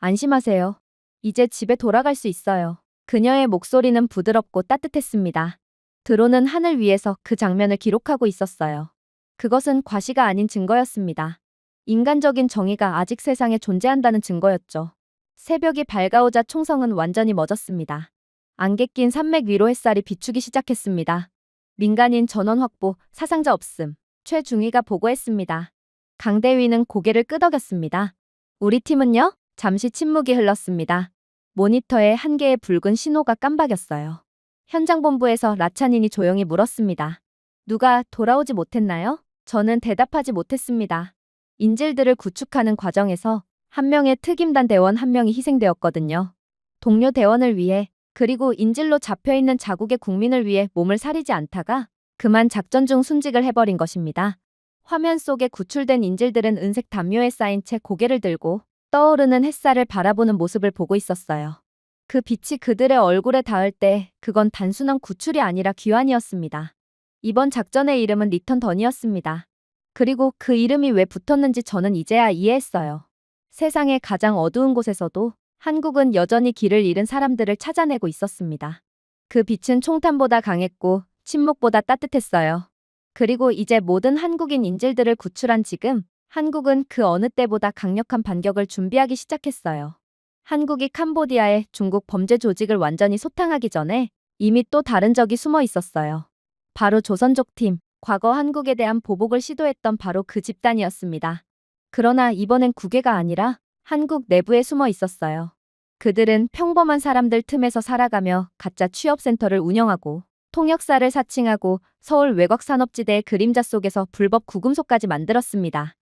안심하세요. 이제 집에 돌아갈 수 있어요. 그녀의 목소리는 부드럽고 따뜻했습니다. 드론은 하늘 위에서 그 장면을 기록하고 있었어요. 그것은 과시가 아닌 증거였습니다. 인간적인 정의가 아직 세상에 존재한다는 증거였죠. 새벽이 밝아오자 총성은 완전히 멎었습니다. 안개 낀 산맥 위로 햇살이 비추기 시작했습니다. 민간인 전원 확보, 사상자 없음. 최중위가 보고했습니다. 강대위는 고개를 끄덕였습니다. 우리 팀은요? 잠시 침묵이 흘렀습니다. 모니터에 한 개의 붉은 신호가 깜박였어요. 현장 본부에서 라차닌이 조용히 물었습니다. 누가 돌아오지 못했나요? 저는 대답하지 못했습니다. 인질들을 구축하는 과정에서 한 명의 특임단 대원 한 명이 희생되었거든요. 동료 대원을 위해, 그리고 인질로 잡혀있는 자국의 국민을 위해 몸을 사리지 않다가 그만 작전 중 순직을 해버린 것입니다. 화면 속에 구출된 인질들은 은색 담요에 쌓인 채 고개를 들고 떠오르는 햇살을 바라보는 모습을 보고 있었어요. 그 빛이 그들의 얼굴에 닿을 때 그건 단순한 구출이 아니라 귀환이었습니다. 이번 작전의 이름은 리턴 던이었습니다. 그리고 그 이름이 왜 붙었는지 저는 이제야 이해했어요. 세상의 가장 어두운 곳에서도 한국은 여전히 길을 잃은 사람들을 찾아내고 있었습니다. 그 빛은 총탄보다 강했고 침묵보다 따뜻했어요. 그리고 이제 모든 한국인 인질들을 구출한 지금 한국은 그 어느 때보다 강력한 반격을 준비하기 시작했어요. 한국이 캄보디아의 중국 범죄 조직을 완전히 소탕하기 전에 이미 또 다른 적이 숨어 있었어요. 바로 조선족 팀, 과거 한국에 대한 보복을 시도했던 바로 그 집단이었습니다. 그러나 이번엔 국외가 아니라 한국 내부에 숨어 있었어요. 그들은 평범한 사람들 틈에서 살아가며 가짜 취업센터를 운영하고 통역사를 사칭하고 서울 외곽산업지대의 그림자 속에서 불법 구금소까지 만들었습니다.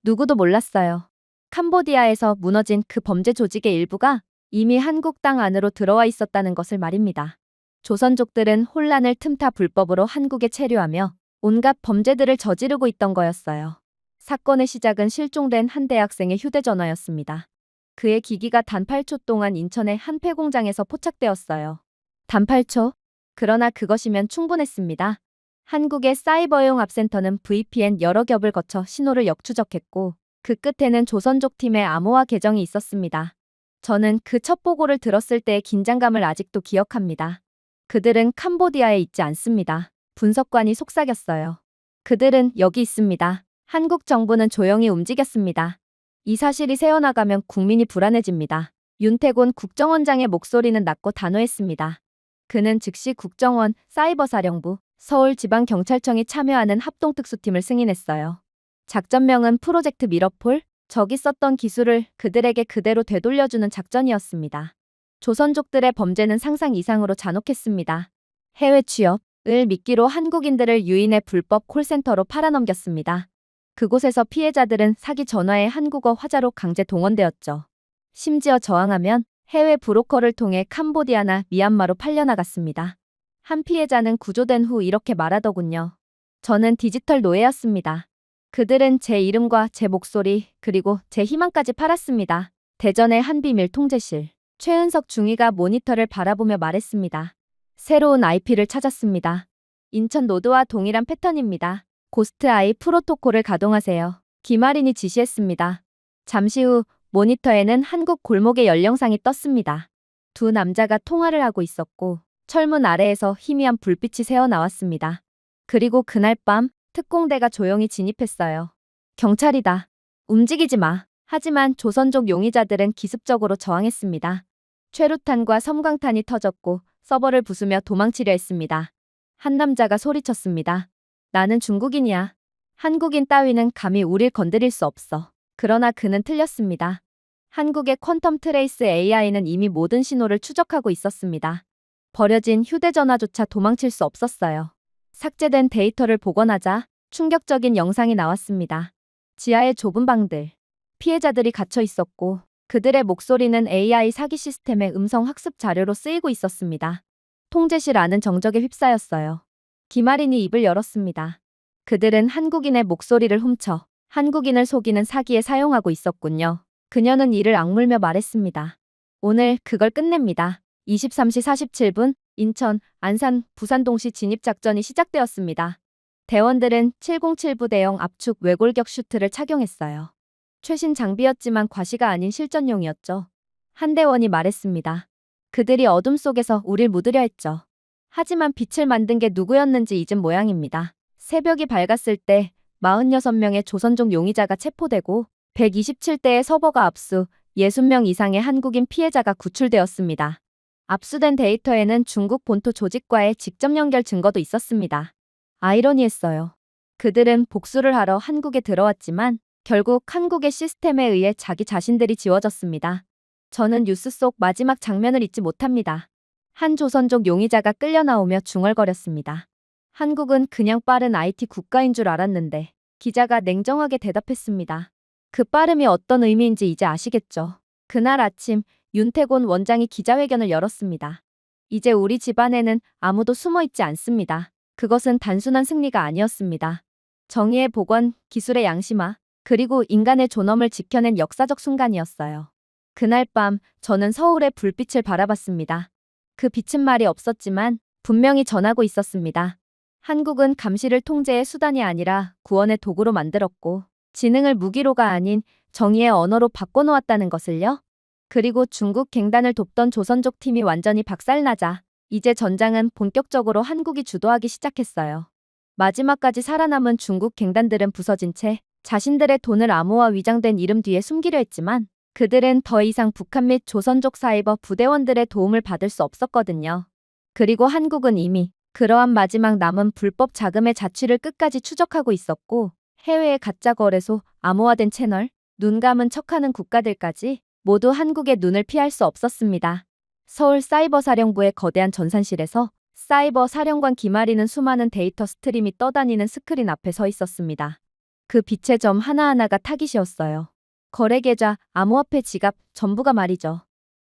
누구도 몰랐어요. 캄보디아에서 무너진 그 범죄 조직의 일부가 이미 한국 땅 안으로 들어와 있었다는 것을 말입니다. 조선족들은 혼란을 틈타 불법으로 한국에 체류하며 온갖 범죄들을 저지르고 있던 거였어요. 사건의 시작은 실종된 한 대학생의 휴대전화였습니다. 그의 기기가 단 8초 동안 인천의 한 폐공장에서 포착되었어요. 단 8초? 그러나 그것이면 충분했습니다. 한국의 사이버용 압센터는 VPN 여러 겹을 거쳐 신호를 역추적했고 그 끝에는 조선족 팀의 암호화 계정이 있었습니다. 저는 그 첫 보고를 들었을 때의 긴장감을 아직도 기억합니다. 그들은 캄보디아에 있지 않습니다. 분석관이 속삭였어요. 그들은 여기 있습니다. 한국 정부는 조용히 움직였습니다. 이 사실이 새어나가면 국민이 불안해집니다. 윤태곤 국정원장의 목소리는 낮고 단호했습니다. 그는 즉시 국정원, 사이버사령부, 서울지방경찰청이 참여하는 합동특수팀을 승인했어요. 작전명은 프로젝트 미러폴, 적이 썼던 기술을 그들에게 그대로 되돌려주는 작전이었습니다. 조선족들의 범죄는 상상 이상으로 잔혹했습니다. 해외 취업을 미끼로 한국인들을 유인해 불법 콜센터로 팔아넘겼습니다. 그곳에서 피해자들은 사기 전화의 한국어 화자로 강제 동원되었죠. 심지어 저항하면 해외 브로커를 통해 캄보디아나 미얀마로 팔려나갔습니다. 한 피해자는 구조된 후 이렇게 말하더군요. 저는 디지털 노예였습니다. 그들은 제 이름과 제 목소리 그리고 제 희망까지 팔았습니다. 대전의 한 비밀 통제실. 최은석 중위가 모니터를 바라보며 말했습니다. 새로운 IP를 찾았습니다. 인천 노드와 동일한 패턴입니다. 고스트 아이 프로토콜을 가동하세요. 김아린이 지시했습니다. 잠시 후 모니터에는 한국 골목의 연령상이 떴습니다. 두 남자가 통화를 하고 있었고 철문 아래에서 희미한 불빛이 새어나왔습니다. 그리고 그날 밤 특공대가 조용히 진입했어요. 경찰이다. 움직이지 마. 하지만 조선족 용의자들은 기습적으로 저항했습니다. 최루탄과 섬광탄이 터졌고 서버를 부수며 도망치려 했습니다. 한 남자가 소리쳤습니다. 나는 중국인이야. 한국인 따위는 감히 우릴 건드릴 수 없어. 그러나 그는 틀렸습니다. 한국의 퀀텀 트레이스 AI는 이미 모든 신호를 추적하고 있었습니다. 버려진 휴대전화조차 도망칠 수 없었어요. 삭제된 데이터를 복원하자 충격적인 영상이 나왔습니다. 지하의 좁은 방들. 피해자들이 갇혀 있었고 그들의 목소리는 AI 사기 시스템의 음성 학습 자료로 쓰이고 있었습니다. 통제실 안은 정적에 휩싸였어요. 김아린이 입을 열었습니다. 그들은 한국인의 목소리를 훔쳐 한국인을 속이는 사기에 사용하고 있었군요. 그녀는 이를 악물며 말했습니다. 오늘 그걸 끝냅니다. 23시 47분 인천, 안산, 부산 동시 진입작전이 시작되었습니다. 대원들은 707부대형 압축 외골격 슈트를 착용했어요. 최신 장비였지만 과시가 아닌 실전용이었죠. 한 대원이 말했습니다. 그들이 어둠 속에서 우릴 묻으려 했죠. 하지만 빛을 만든 게 누구였는지 잊은 모양입니다. 새벽이 밝았을 때 46명의 조선족 용의자가 체포되고 127대의 서버가 압수, 60명 이상의 한국인 피해자가 구출되었습니다. 압수된 데이터에는 중국 본토 조직과의 직접 연결 증거도 있었습니다. 아이러니했어요. 그들은 복수를 하러 한국에 들어왔지만 결국 한국의 시스템에 의해 자기 자신들이 지워졌습니다. 저는 뉴스 속 마지막 장면을 잊지 못합니다. 한 조선족 용의자가 끌려 나오며 중얼거렸습니다. 한국은 그냥 빠른 IT 국가인 줄 알았는데 기자가 냉정하게 대답했습니다. 그 빠름이 어떤 의미인지 이제 아시겠죠? 그날 아침 윤태곤 원장이 기자회견을 열었습니다. 이제 우리 집안에는 아무도 숨어 있지 않습니다. 그것은 단순한 승리가 아니었습니다. 정의의 복원, 기술의 양심화, 그리고 인간의 존엄을 지켜낸 역사적 순간이었어요. 그날 밤 저는 서울의 불빛을 바라봤습니다. 그 빛은 말이 없었지만 분명히 전하고 있었습니다. 한국은 감시를 통제의 수단이 아니라 구원의 도구로 만들었고 지능을 무기로가 아닌 정의의 언어로 바꿔놓았다는 것을요. 그리고 중국 갱단을 돕던 조선족 팀이 완전히 박살나자 이제 전장은 본격적으로 한국이 주도하기 시작했어요. 마지막까지 살아남은 중국 갱단들은 부서진 채 자신들의 돈을 암호화 위장된 이름 뒤에 숨기려 했지만 그들은 더 이상 북한 및 조선족 사이버 부대원들의 도움을 받을 수 없었거든요. 그리고 한국은 이미 그러한 마지막 남은 불법 자금의 자취를 끝까지 추적하고 있었고 해외의 가짜 거래소, 암호화된 채널, 눈 감은 척하는 국가들까지 모두 한국의 눈을 피할 수 없었습니다. 서울 사이버사령부의 거대한 전산실에서 사이버 사령관 김아리는 수많은 데이터 스트림이 떠다니는 스크린 앞에 서 있었습니다. 그 빛의 점 하나하나가 타깃이었어요. 거래계좌, 암호화폐 지갑, 전부가 말이죠.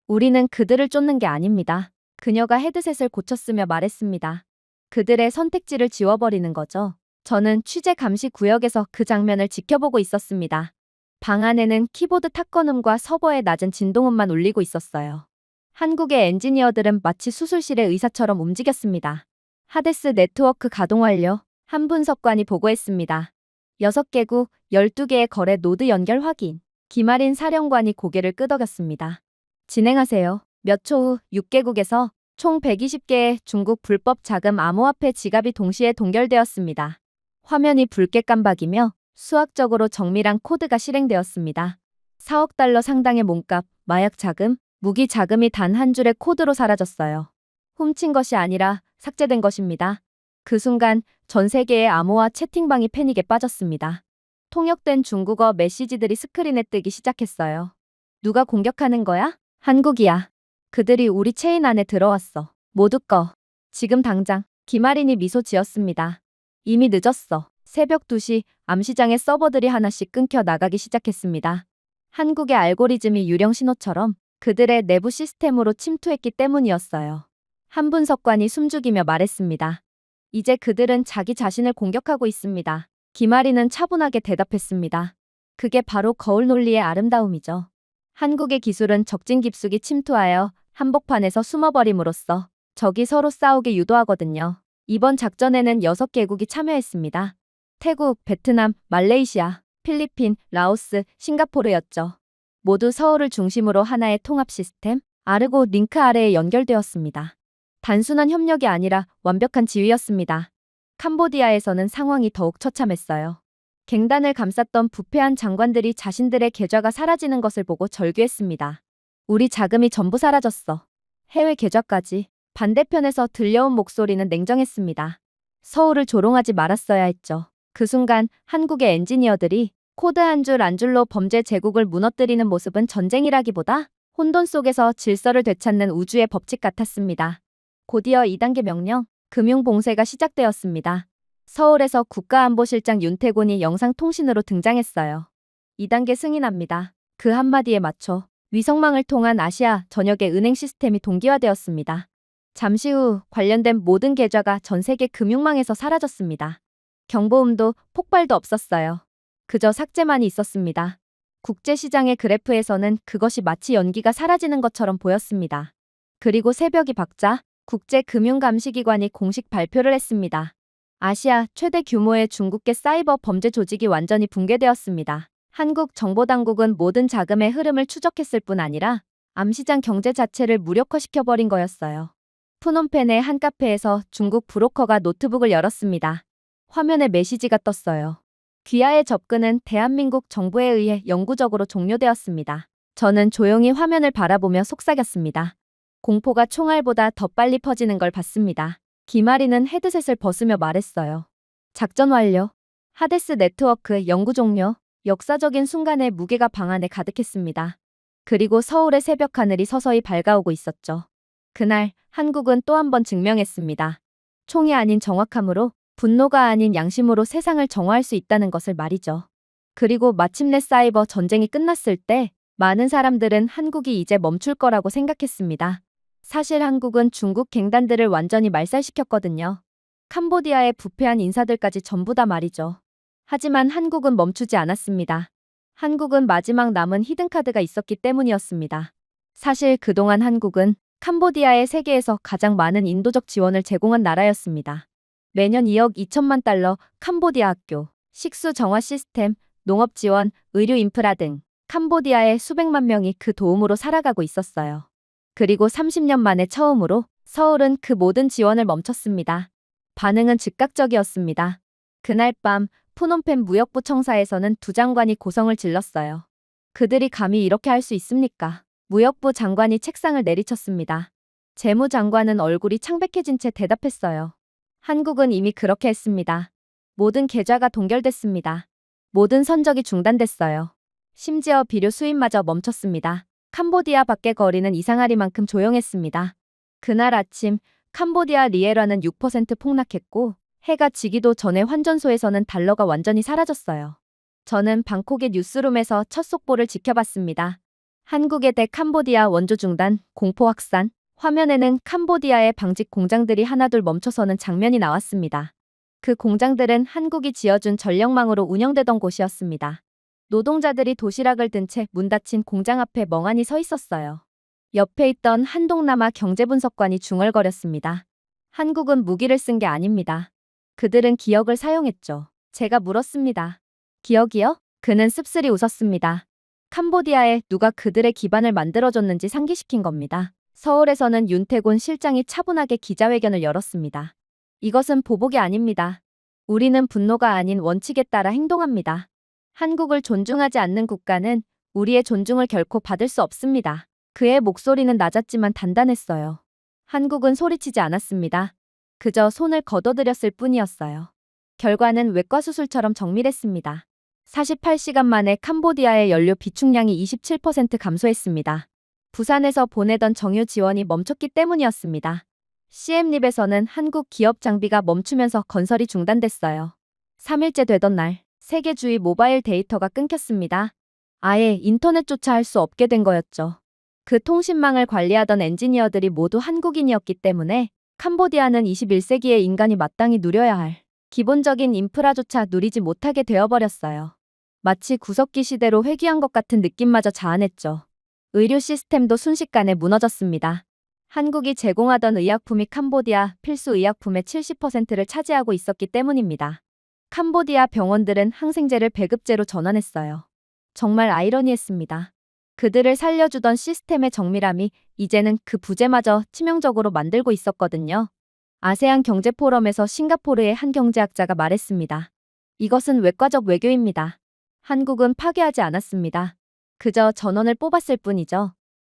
우리는 그들을 쫓는 게 아닙니다. 그녀가 헤드셋을 고쳤으며 말했습니다. 그들의 선택지를 지워버리는 거죠. 저는 취재 감시 구역에서 그 장면을 지켜보고 있었습니다. 방 안에는 키보드 탁건음과 서버의 낮은 진동음만 울리고 있었어요. 한국의 엔지니어들은 마치 수술실의 의사처럼 움직였습니다. 하데스 네트워크 가동 완료. 한 분석관이 보고했습니다. 6개국, 12개의 거래 노드 연결 확인. 김아린 사령관이 고개를 끄덕였습니다. 진행하세요. 몇 초 후 6개국에서 총 120개의 중국 불법 자금 암호화폐 지갑이 동시에 동결되었습니다. 화면이 붉게 깜박이며 수학적으로 정밀한 코드가 실행되었습니다. 4억 달러 상당의 몸값, 마약 자금, 무기 자금이 단 한 줄의 코드로 사라졌어요. 훔친 것이 아니라 삭제된 것입니다. 그 순간 전 세계의 암호화 채팅방이 패닉에 빠졌습니다. 통역된 중국어 메시지들이 스크린에 뜨기 시작했어요. 누가 공격하는 거야? 한국이야. 그들이 우리 체인 안에 들어왔어. 모두 꺼. 지금 당장. 김아린이 미소 지었습니다. 이미 늦었어. 새벽 2시 암시장의 서버들이 하나씩 끊겨 나가기 시작했습니다. 한국의 알고리즘이 유령 신호처럼 그들의 내부 시스템으로 침투했기 때문이었어요. 한 분석관이 숨죽이며 말했습니다. 이제 그들은 자기 자신을 공격하고 있습니다. 김아린은 차분하게 대답했습니다. 그게 바로 거울 논리의 아름다움이죠. 한국의 기술은 적진 깊숙이 침투하여 한복판에서 숨어버림으로써 적이 서로 싸우게 유도하거든요. 이번 작전에는 6개국이 참여했습니다. 태국, 베트남, 말레이시아, 필리핀, 라오스, 싱가포르였죠. 모두 서울을 중심으로 하나의 통합 시스템, 아르고 링크 아래에 연결되었습니다. 단순한 협력이 아니라 완벽한 지휘였습니다. 캄보디아에서는 상황이 더욱 처참했어요. 갱단을 감쌌던 부패한 장관들이 자신들의 계좌가 사라지는 것을 보고 절규했습니다. 우리 자금이 전부 사라졌어. 해외 계좌까지. 반대편에서 들려온 목소리는 냉정했습니다. 서울을 조롱하지 말았어야 했죠. 그 순간 한국의 엔지니어들이 코드 한 줄 한 줄로 범죄 제국을 무너뜨리는 모습은 전쟁이라기보다 혼돈 속에서 질서를 되찾는 우주의 법칙 같았습니다. 곧이어 2단계 명령, 금융봉쇄가 시작되었습니다. 서울에서 국가안보실장 윤태곤이 영상통신으로 등장했어요. 2단계 승인합니다. 그 한마디에 맞춰 위성망을 통한 아시아 전역의 은행 시스템이 동기화되었습니다. 잠시 후 관련된 모든 계좌가 전 세계 금융망에서 사라졌습니다. 경보음도 폭발도 없었어요. 그저 삭제만이 있었습니다. 국제시장의 그래프에서는 그것이 마치 연기가 사라지는 것처럼 보였습니다. 그리고 새벽이 밝자 국제금융감시기관이 공식 발표를 했습니다. 아시아 최대 규모의 중국계 사이버 범죄 조직이 완전히 붕괴되었습니다. 한국 정보당국은 모든 자금의 흐름을 추적했을 뿐 아니라 암시장 경제 자체를 무력화시켜버린 거였어요. 푸놈펜의 한 카페에서 중국 브로커가 노트북을 열었습니다. 화면에 메시지가 떴어요. 귀하의 접근은 대한민국 정부에 의해 영구적으로 종료되었습니다. 저는 조용히 화면을 바라보며 속삭였습니다. 공포가 총알보다 더 빨리 퍼지는 걸 봤습니다. 김아리는 헤드셋을 벗으며 말했어요. 작전 완료. 하데스 네트워크 연구 종료. 역사적인 순간의 무게가 방 안에 가득했습니다. 그리고 서울의 새벽 하늘이 서서히 밝아오고 있었죠. 그날 한국은 또 한 번 증명했습니다. 총이 아닌 정확함으로, 분노가 아닌 양심으로 세상을 정화할 수 있다는 것을 말이죠. 그리고 마침내 사이버 전쟁이 끝났을 때 많은 사람들은 한국이 이제 멈출 거라고 생각했습니다. 사실 한국은 중국 갱단들을 완전히 말살시켰거든요. 캄보디아의 부패한 인사들까지 전부 다 말이죠. 하지만 한국은 멈추지 않았습니다. 한국은 마지막 남은 히든카드가 있었기 때문이었습니다. 사실 그동안 한국은 캄보디아에 세계에서 가장 많은 인도적 지원을 제공한 나라였습니다. 매년 2억 2천만 달러, 캄보디아 학교, 식수 정화 시스템, 농업 지원, 의료 인프라 등 캄보디아의 수백만 명이 그 도움으로 살아가고 있었어요. 그리고 30년 만에 처음으로 서울은 그 모든 지원을 멈췄습니다. 반응은 즉각적이었습니다. 그날 밤 푸놈펜 무역부 청사에서는 두 장관이 고성을 질렀어요. 그들이 감히 이렇게 할 수 있습니까? 무역부 장관이 책상을 내리쳤습니다. 재무장관은 얼굴이 창백해진 채 대답했어요. 한국은 이미 그렇게 했습니다. 모든 계좌가 동결됐습니다. 모든 선적이 중단됐어요. 심지어 비료 수입마저 멈췄습니다. 캄보디아 밖의 거리는 이상하리만큼 조용했습니다. 그날 아침 캄보디아 리에라는 6% 폭락했고 해가 지기도 전에 환전소에서는 달러가 완전히 사라졌어요. 저는 방콕의 뉴스룸에서 첫 속보를 지켜봤습니다. 한국의 대 캄보디아 원조 중단, 공포 확산. 화면에는 캄보디아의 방직 공장들이 하나둘 멈춰서는 장면이 나왔습니다. 그 공장들은 한국이 지어준 전력망으로 운영되던 곳이었습니다. 노동자들이 도시락을 든 채 문 닫힌 공장 앞에 멍하니 서 있었어요. 옆에 있던 한동남아 경제분석관이 중얼거렸습니다. 한국은 무기를 쓴 게 아닙니다. 그들은 기억을 사용했죠. 제가 물었습니다. 기억이요? 그는 씁쓸히 웃었습니다. 캄보디아에 누가 그들의 기반을 만들어줬는지 상기시킨 겁니다. 서울에서는 윤태곤 실장이 차분하게 기자회견을 열었습니다. 이것은 보복이 아닙니다. 우리는 분노가 아닌 원칙에 따라 행동합니다. 한국을 존중하지 않는 국가는 우리의 존중을 결코 받을 수 없습니다. 그의 목소리는 낮았지만 단단했어요. 한국은 소리치지 않았습니다. 그저 손을 걷어들였을 뿐이었어요. 결과는 외과 수술처럼 정밀했습니다. 48시간 만에 캄보디아의 연료 비축량이 27% 감소했습니다. 부산에서 보내던 정유 지원이 멈췄기 때문이었습니다. 시엠립에서는 한국 기업 장비가 멈추면서 건설이 중단됐어요. 3일째 되던 날, 세계주의 모바일 데이터가 끊겼습니다. 아예 인터넷조차 할 수 없게 된 거였죠. 그 통신망을 관리하던 엔지니어들이 모두 한국인이었기 때문에 캄보디아는 21세기의 인간이 마땅히 누려야 할 기본적인 인프라조차 누리지 못하게 되어버렸어요. 마치 구석기 시대로 회귀한 것 같은 느낌마저 자아냈죠. 의료 시스템도 순식간에 무너졌습니다. 한국이 제공하던 의약품이 캄보디아 필수 의약품의 70%를 차지하고 있었기 때문입니다. 캄보디아 병원들은 항생제를 배급제로 전환했어요. 정말 아이러니했습니다. 그들을 살려주던 시스템의 정밀함이 이제는 그 부재마저 치명적으로 만들고 있었거든요. 아세안 경제포럼에서 싱가포르의 한 경제학자가 말했습니다. 이것은 외과적 외교입니다. 한국은 파괴하지 않았습니다. 그저 전원을 뽑았을 뿐이죠.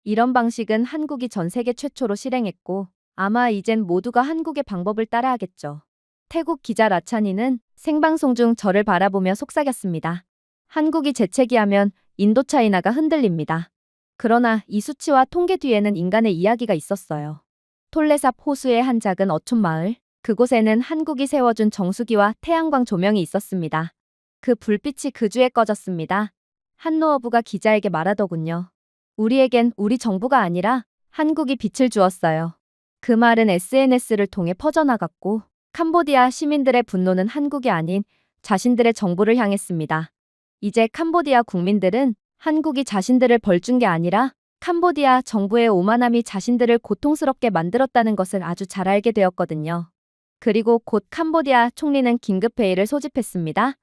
이런 방식은 한국이 전 세계 최초로 실행했고 아마 이젠 모두가 한국의 방법을 따라하겠죠. 태국 기자 라차니는 생방송 중 저를 바라보며 속삭였습니다. 한국이 재채기하면 인도차이나가 흔들립니다. 그러나 이 수치와 통계 뒤에는 인간의 이야기가 있었어요. 톨레삽 호수의 한 작은 어촌 마을, 그곳에는 한국이 세워준 정수기와 태양광 조명이 있었습니다. 그 불빛이 그 주에 꺼졌습니다. 한 노어부가 기자에게 말하더군요. 우리에겐 우리 정부가 아니라 한국이 빛을 주었어요. 그 말은 SNS를 통해 퍼져나갔고 캄보디아 시민들의 분노는 한국이 아닌 자신들의 정부를 향했습니다. 이제 캄보디아 국민들은 한국이 자신들을 벌준 게 아니라 캄보디아 정부의 오만함이 자신들을 고통스럽게 만들었다는 것을 아주 잘 알게 되었거든요. 그리고 곧 캄보디아 총리는 긴급회의를 소집했습니다.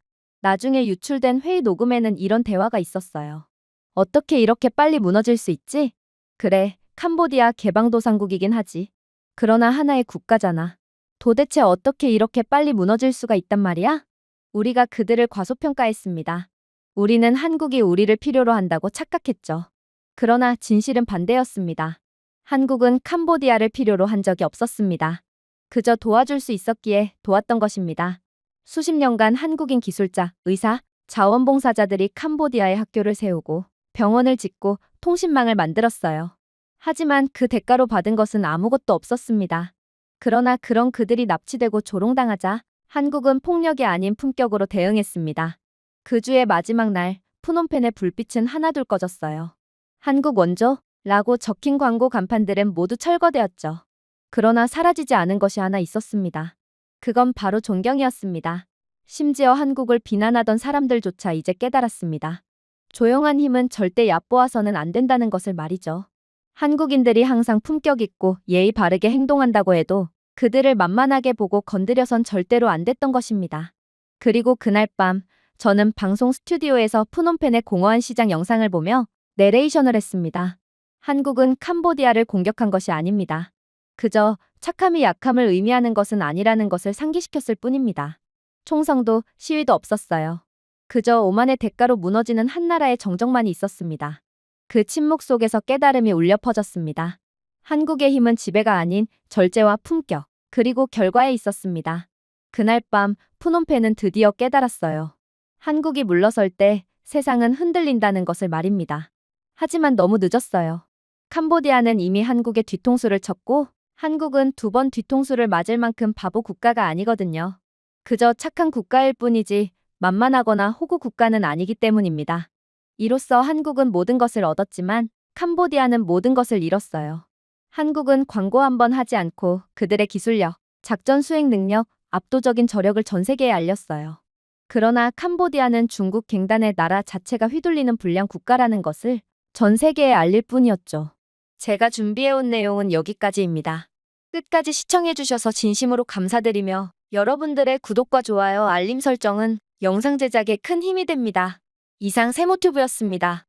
나중에 유출된 회의 녹음에는 이런 대화가 있었어요. 어떻게 이렇게 빨리 무너질 수 있지? 그래, 캄보디아 개방도상국이긴 하지. 그러나 하나의 국가잖아. 도대체 어떻게 이렇게 빨리 무너질 수가 있단 말이야? 우리가 그들을 과소평가했습니다. 우리는 한국이 우리를 필요로 한다고 착각했죠. 그러나 진실은 반대였습니다. 한국은 캄보디아를 필요로 한 적이 없었습니다. 그저 도와줄 수 있었기에 도왔던 것입니다. 수십 년간 한국인 기술자, 의사, 자원봉사자들이 캄보디아에 학교를 세우고 병원을 짓고 통신망을 만들었어요. 하지만 그 대가로 받은 것은 아무것도 없었습니다. 그러나 그런 그들이 납치되고 조롱당하자 한국은 폭력이 아닌 품격으로 대응했습니다. 그 주의 마지막 날 푸놈펜의 불빛은 하나둘 꺼졌어요. 한국 원조? 라고 적힌 광고 간판들은 모두 철거되었죠. 그러나 사라지지 않은 것이 하나 있었습니다. 그건 바로 존경이었습니다. 심지어 한국을 비난하던 사람들조차 이제 깨달았습니다. 조용한 힘은 절대 얕보아서는 안 된다는 것을 말이죠. 한국인들이 항상 품격 있고 예의 바르게 행동한다고 해도 그들을 만만하게 보고 건드려선 절대로 안 됐던 것입니다. 그리고 그날 밤 저는 방송 스튜디오에서 푸놈펜의 공허한 시장 영상을 보며 내레이션을 했습니다. 한국은 캄보디아를 공격한 것이 아닙니다. 그저 착함이 약함을 의미하는 것은 아니라는 것을 상기시켰을 뿐입니다. 총성도 시위도 없었어요. 그저 오만의 대가로 무너지는 한 나라의 정적만이 있었습니다. 그 침묵 속에서 깨달음이 울려 퍼졌습니다. 한국의 힘은 지배가 아닌 절제와 품격, 그리고 결과에 있었습니다. 그날 밤 푸놈펜은 드디어 깨달았어요. 한국이 물러설 때 세상은 흔들린다는 것을 말입니다. 하지만 너무 늦었어요. 캄보디아는 이미 한국의 뒤통수를 쳤고 한국은 두 번 뒤통수를 맞을 만큼 바보 국가가 아니거든요. 그저 착한 국가일 뿐이지 만만하거나 호구 국가는 아니기 때문입니다. 이로써 한국은 모든 것을 얻었지만 캄보디아는 모든 것을 잃었어요. 한국은 광고 한 번 하지 않고 그들의 기술력, 작전 수행 능력, 압도적인 저력을 전 세계에 알렸어요. 그러나 캄보디아는 중국 갱단의 나라 자체가 휘둘리는 불량 국가라는 것을 전 세계에 알릴 뿐이었죠. 제가 준비해온 내용은 여기까지입니다. 끝까지 시청해주셔서 진심으로 감사드리며 여러분들의 구독과 좋아요, 알림 설정은 영상 제작에 큰 힘이 됩니다. 이상 세모튜브였습니다.